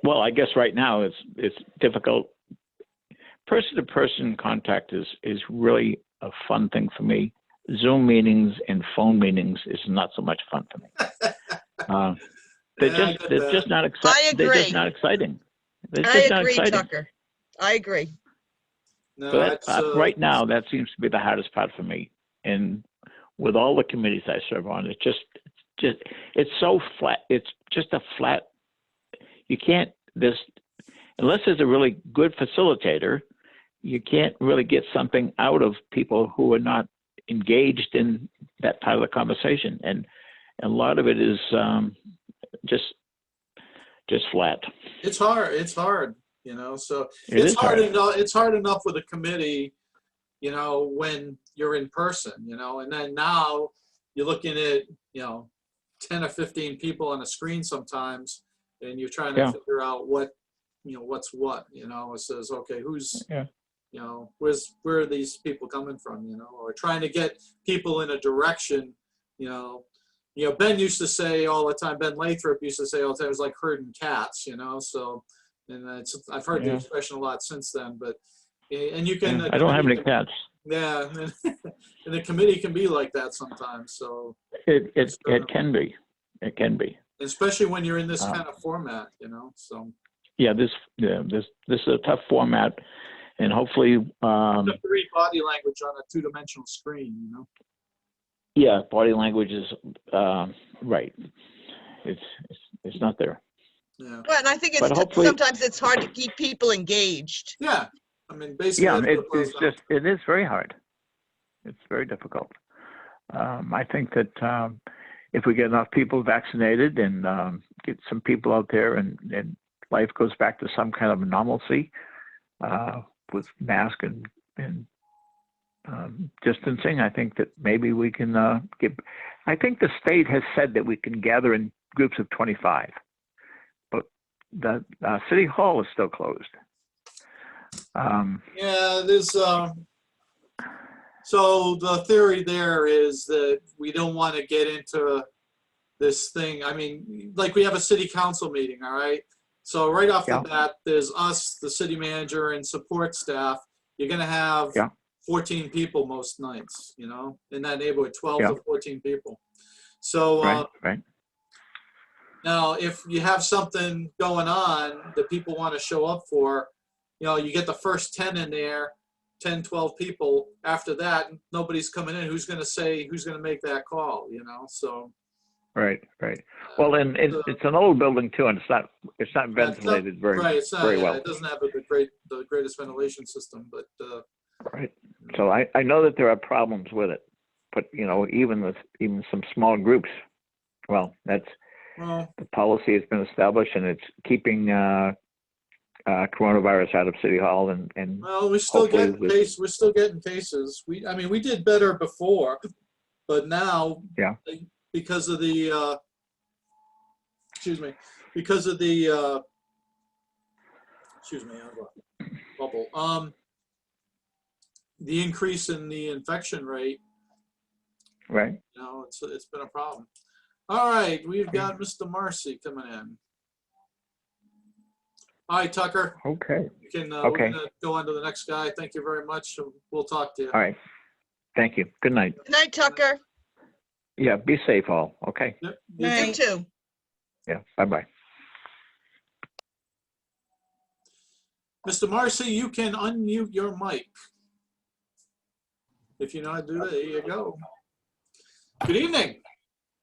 Well, I guess right now it's difficult. Person-to-person contact is really a fun thing for me. Zoom meetings and phone meetings is not so much fun for me. They're just not exciting. They're just not exciting. I agree, Tucker. I agree. No, right now, that seems to be the hardest part for me. And with all the committees I serve on, it's so flat. It's just a flat. You can't unless there's a really good facilitator, you can't really get something out of people who are not engaged in that part of the conversation. And a lot of it is just flat. It's hard. So it's hard enough. It's hard enough with a committee, when you're in person, and then now you're looking at, 10 or 15 people on a screen sometimes, and you're trying to figure out what's what, it says, okay, who's, You know, where are these people coming from, you know, or trying to get people in a direction, you know. Ben used to say all the time, Ben Lathrop used to say all the time, it was like herding cats, you know, so, and I've heard the Yeah. expression a lot since then, but, and you can. I don't have any cats. Yeah, and the committee can be like that sometimes, so. It can be. It can be. Especially when you're in this kind of format, you know, so. Yeah, this is a tough format, and hopefully, You have to read body language on a two-dimensional screen, you know. yeah, body language is right. It's not there. Yeah. Well, and I think But hopefully- sometimes it's hard to keep people engaged. Yeah, I mean, basically. Yeah, that's what it boils down to. it is very hard. It's very difficult. I think that if we get enough people vaccinated and get some people out there and life goes back to some kind of normalcy with mask and distancing, I think that maybe we can I think the state has said that we can gather in groups of 25, but the city hall is still closed. Yeah, there's, so the theory there is that we don't want to get into this thing. I mean, like we have a city council meeting, all right? So right off the bat, there's us, the city manager and support staff. You're gonna have 14 people most nights, you know, in that neighborhood, 12 to 14 people. So right. now if you have something going on that people want to show up for, you know, you get the first 10 in there, 10, 12 people. After that, nobody's coming in. Who's going to make that call, you know? So. Right. Well, and it's an old building too, and it's not ventilated very well. It doesn't have the greatest ventilation system, but. Right. So I know that there are problems with it, but you know, even some small groups, well, that's the policy has been established, and it's keeping coronavirus out of City Hall, and well, we're still getting cases. We did better before, but now, because of the bubble, the increase in the infection rate, right? You know, it's been a problem. All right, we've got Mr. Marcy coming in. Hi, Tucker. Okay. You can okay. We're gonna go on to the next guy. Thank you very much. We'll talk to you. All right. Thank you. Good night. Good night, Tucker. Yeah. Be safe, all. Okay. Yep. You too. Yeah. Bye-bye. Mr. Marcy, you can unmute your mic. If you know how to do that, there you go. Good evening.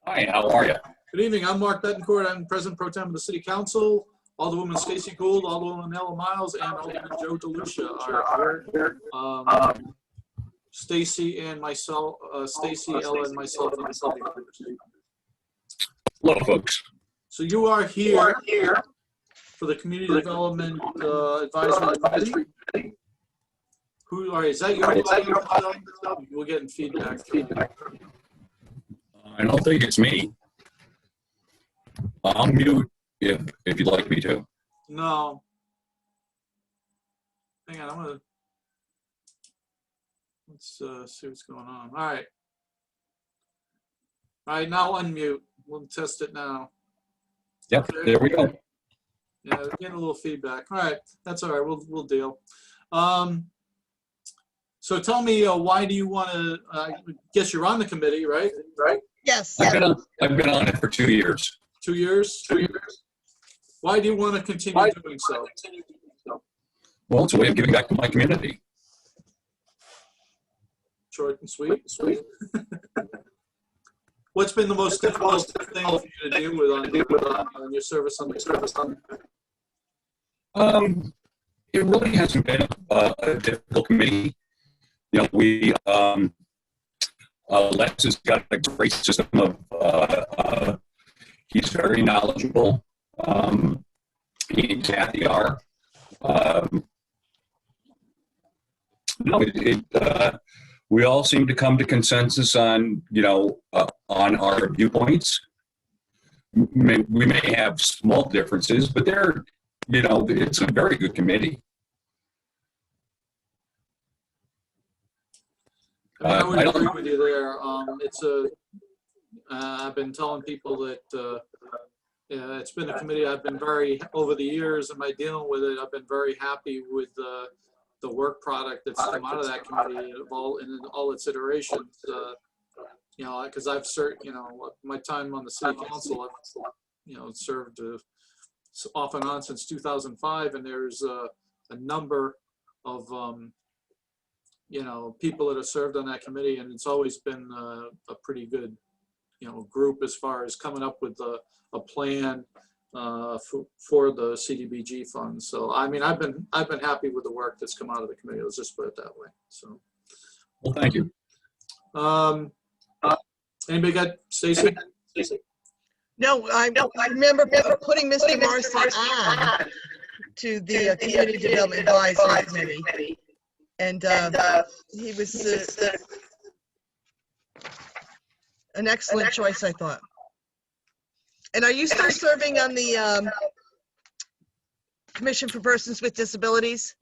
Hi, how are you? Good evening. I'm Mark Betancourt. I'm President Pro Tem of the City Council. Alderwoman Stacy Gould, Alderwoman Ella Miles, and Alderman Joe DeLucia are here. Stacy and myself, Stacy, Ella, and myself. Hello, folks. So you are here for the Community Development Advisory Committee. Who are? Is that your? We're getting feedback. I don't think it's me. I'll mute if you'd like me to. No. Hang on, let's see what's going on. All right. All right, now unmute. We'll test it now. Yep, there we go. Yeah, we're getting a little feedback. All right, that's all right. We'll deal. So tell me, why do you want to? I guess you're on the committee, right? Yes. I've been on it for 2 years. 2 years. 2 years. Why do you want to continue doing so? Well, it's a way of giving back to my community. Short and sweet. What's been the most difficult thing for you to deal with on your service on the service on? It really hasn't been a difficult committee. You know, we Lex has got a great system of. He's very knowledgeable. He and Kathy are. We all seem to come to consensus on, on our viewpoints. We may have small differences, but it's a very good committee. I mean, I would I don't- agree with you there. I've been telling people that it's been a committee I've been over the years, am I dealing with it? I've been very happy with the work product that's come out of that committee in all its iterations. You know, because I've served, you know, my time on the city council, I've, you know, served off and on since 2005, and there's a number of you know, people that have served on that committee, and it's always been a pretty good, you know, group as far as coming up with a plan for the CDBG funds. So I mean, I've been happy with the work that's come out of the committee. Let's just put it that way. So. Well, thank you. Anybody got Stacy? No, I remember putting Mr. Morrison on to the Community Development Advisory Committee. And he was an excellent choice, I thought. And are you still serving on the Commission for Persons with Disabilities?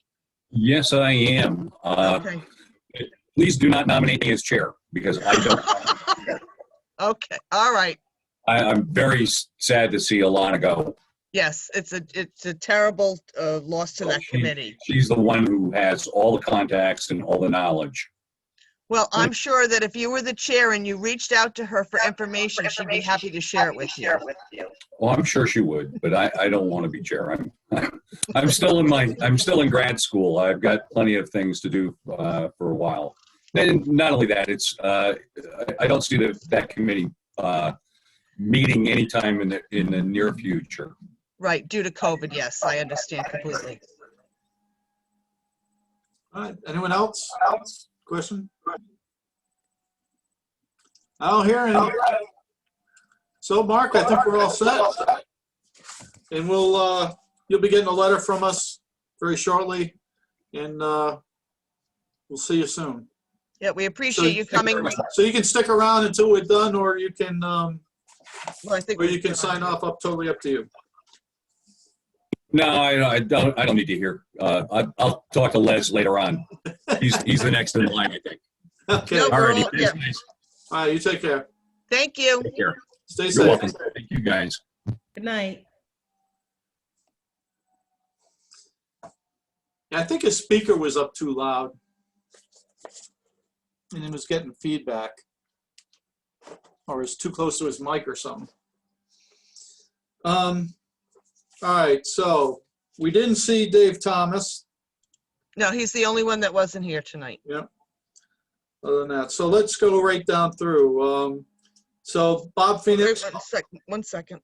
Yes, I am. Okay. Please do not nominate me as chair because I don't. Okay, all right. I'm very sad to see Alana go. Yes, it's a terrible loss to that committee. She's the one who has all the contacts and all the knowledge. Well, I'm sure that if you were the chair and you reached out to her for information, she'd be happy to share it with you. Well, I'm sure she would, but I don't want to be chair. I'm still in grad school. I've got plenty of things to do for a while. And not only that, it's I don't see that committee meeting anytime in the near future. Right, due to COVID, yes, I understand completely. All right, anyone else? Question? I don't hear any. So Mark, I think we're all set. And you'll be getting a letter from us very shortly, and we'll see you soon. Yeah, we appreciate you coming. So you can stick around until we're done, or you can Well, I think sign off. Totally up to you. No, I don't need to hear. I'll talk to Les later on. He's the next in line, I think. Okay. No, All righty. yeah. Thanks, guys. All right, you take care. Thank you. Take care. Stay You're safe. welcome. Thank you, guys. Good night. I think his speaker was up too loud, and he was getting feedback, or is too close to his mic or something. All right, so we didn't see Dave Thomas. No, he's the only one that wasn't here tonight. Yep. Other than that, so let's go right down through. So Bob Phoenix. One second.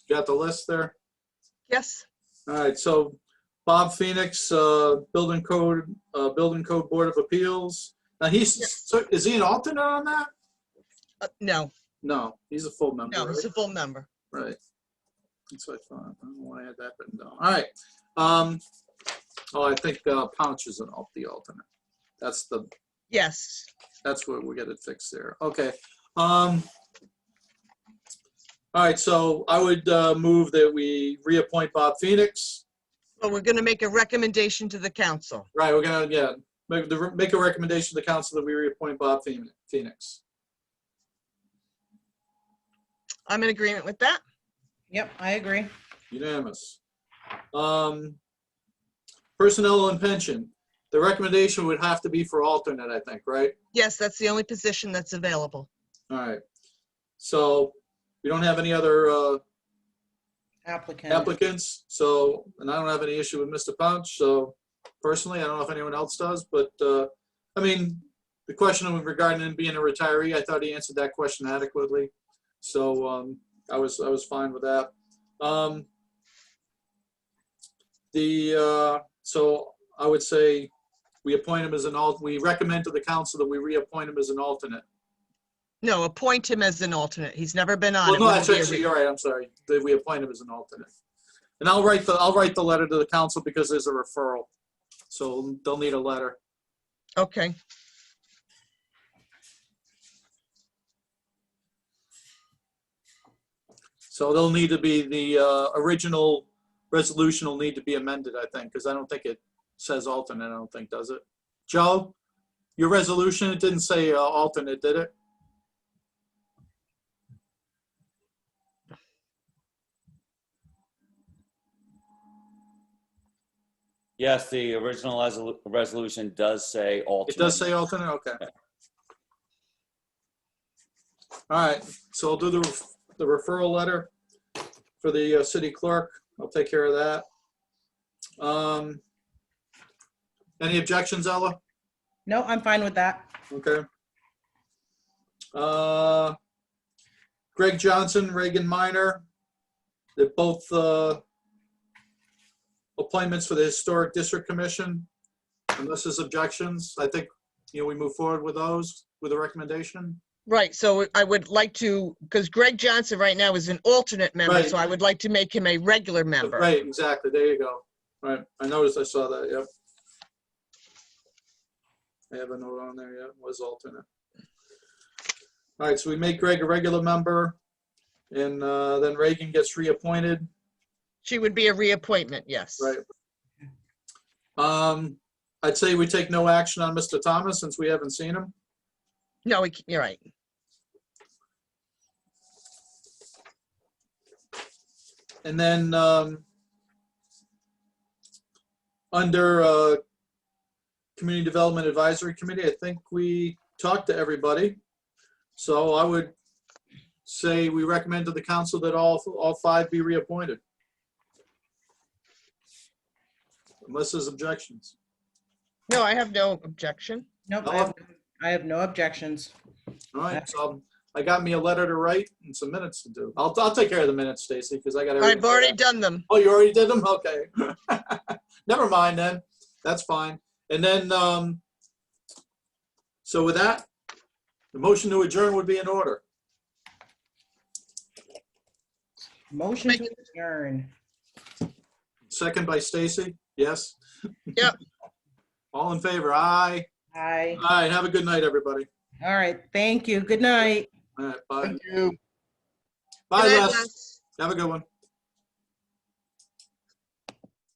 Got the list there? Yes. All right, so Bob Phoenix, Building Code Board of Appeals. Now so is he an alternate on that? No. No, he's a full member. No, he's right? a full member. Right. That's what I thought. I don't know why I had that written down. All right. I think Pouch is the alternate. Yes. That's what we got it fixed there. Okay. All right, so I would move that we reappoint Bob Phoenix. Well, we're going to make a recommendation to the council. Right, we're gonna, make a recommendation to the council that we reappoint Bob Phoenix. I'm in agreement with that. Yep, I agree. Unanimous. Personnel and pension. The recommendation would have to be for alternate, I think, right? Yes, that's the only position that's available. All right. So we don't have any other applicants. So, and I don't have any issue with Mr. Pouch. So personally, I don't know if anyone else does, but I mean, the question regarding him being a retiree, I thought he answered that question adequately. So I was fine with that. So I would say we appoint him as we recommend to the council that we reappoint him as an alternate. No, appoint him as an alternate. He's never been on. Well, It no, wouldn't be a actually, re- you're right. I'm sorry. We appoint him as an alternate. And I'll write the letter to the council because there's a referral. So they'll need a letter. Okay. So they'll need to be, the original resolution will need to be amended, I think, because I don't think it says alternate, I don't think, does it? Joe, your resolution, it didn't say alternate, did it? Yes, the original resolution does say alternate. It does say alternate, okay. All right, so I'll do the referral letter for the city clerk. I'll take care of that. Any objections, Ella? No, I'm fine with that. Okay. Greg Johnson, Reagan Minor, they're both appointments for the Historic District Commission. Unless there's objections, I think, we move forward with those, with a recommendation. Right, so I would like to, because Greg Johnson right now is an alternate member, Right. so I would like to make him a regular member. Right, exactly, there you go. All right, I noticed, I saw that, yep. I have a note on there, yeah, was alternate. All right, so we make Greg a regular member, and then Reagan gets reappointed. She would be a reappointment, yes. Right. I'd say we take no action on Mr. Thomas since we haven't seen him. No, you're right. And then under Community Development Advisory Committee, I think we talked to everybody. So I would say we recommend to the council that all 5 be reappointed. Unless there's objections. No, I have no objection. Nope, No. I have no objections. All right, so I got me a letter to write and some minutes to do. I'll take care of the minutes, Stacy, because I got everything. I've already done them. Oh, you already did them? Okay. Never mind then. That's fine. And then, so with that, the motion to adjourn would be in order. Motion to adjourn. Second by Stacy. Yes? Yep. All in favor? Aye. Aye. All right. Have a good night, everybody. All right, thank you. Good night. All right. Bye. Thank you. Bye, Good night, Les. Les. Have a good one.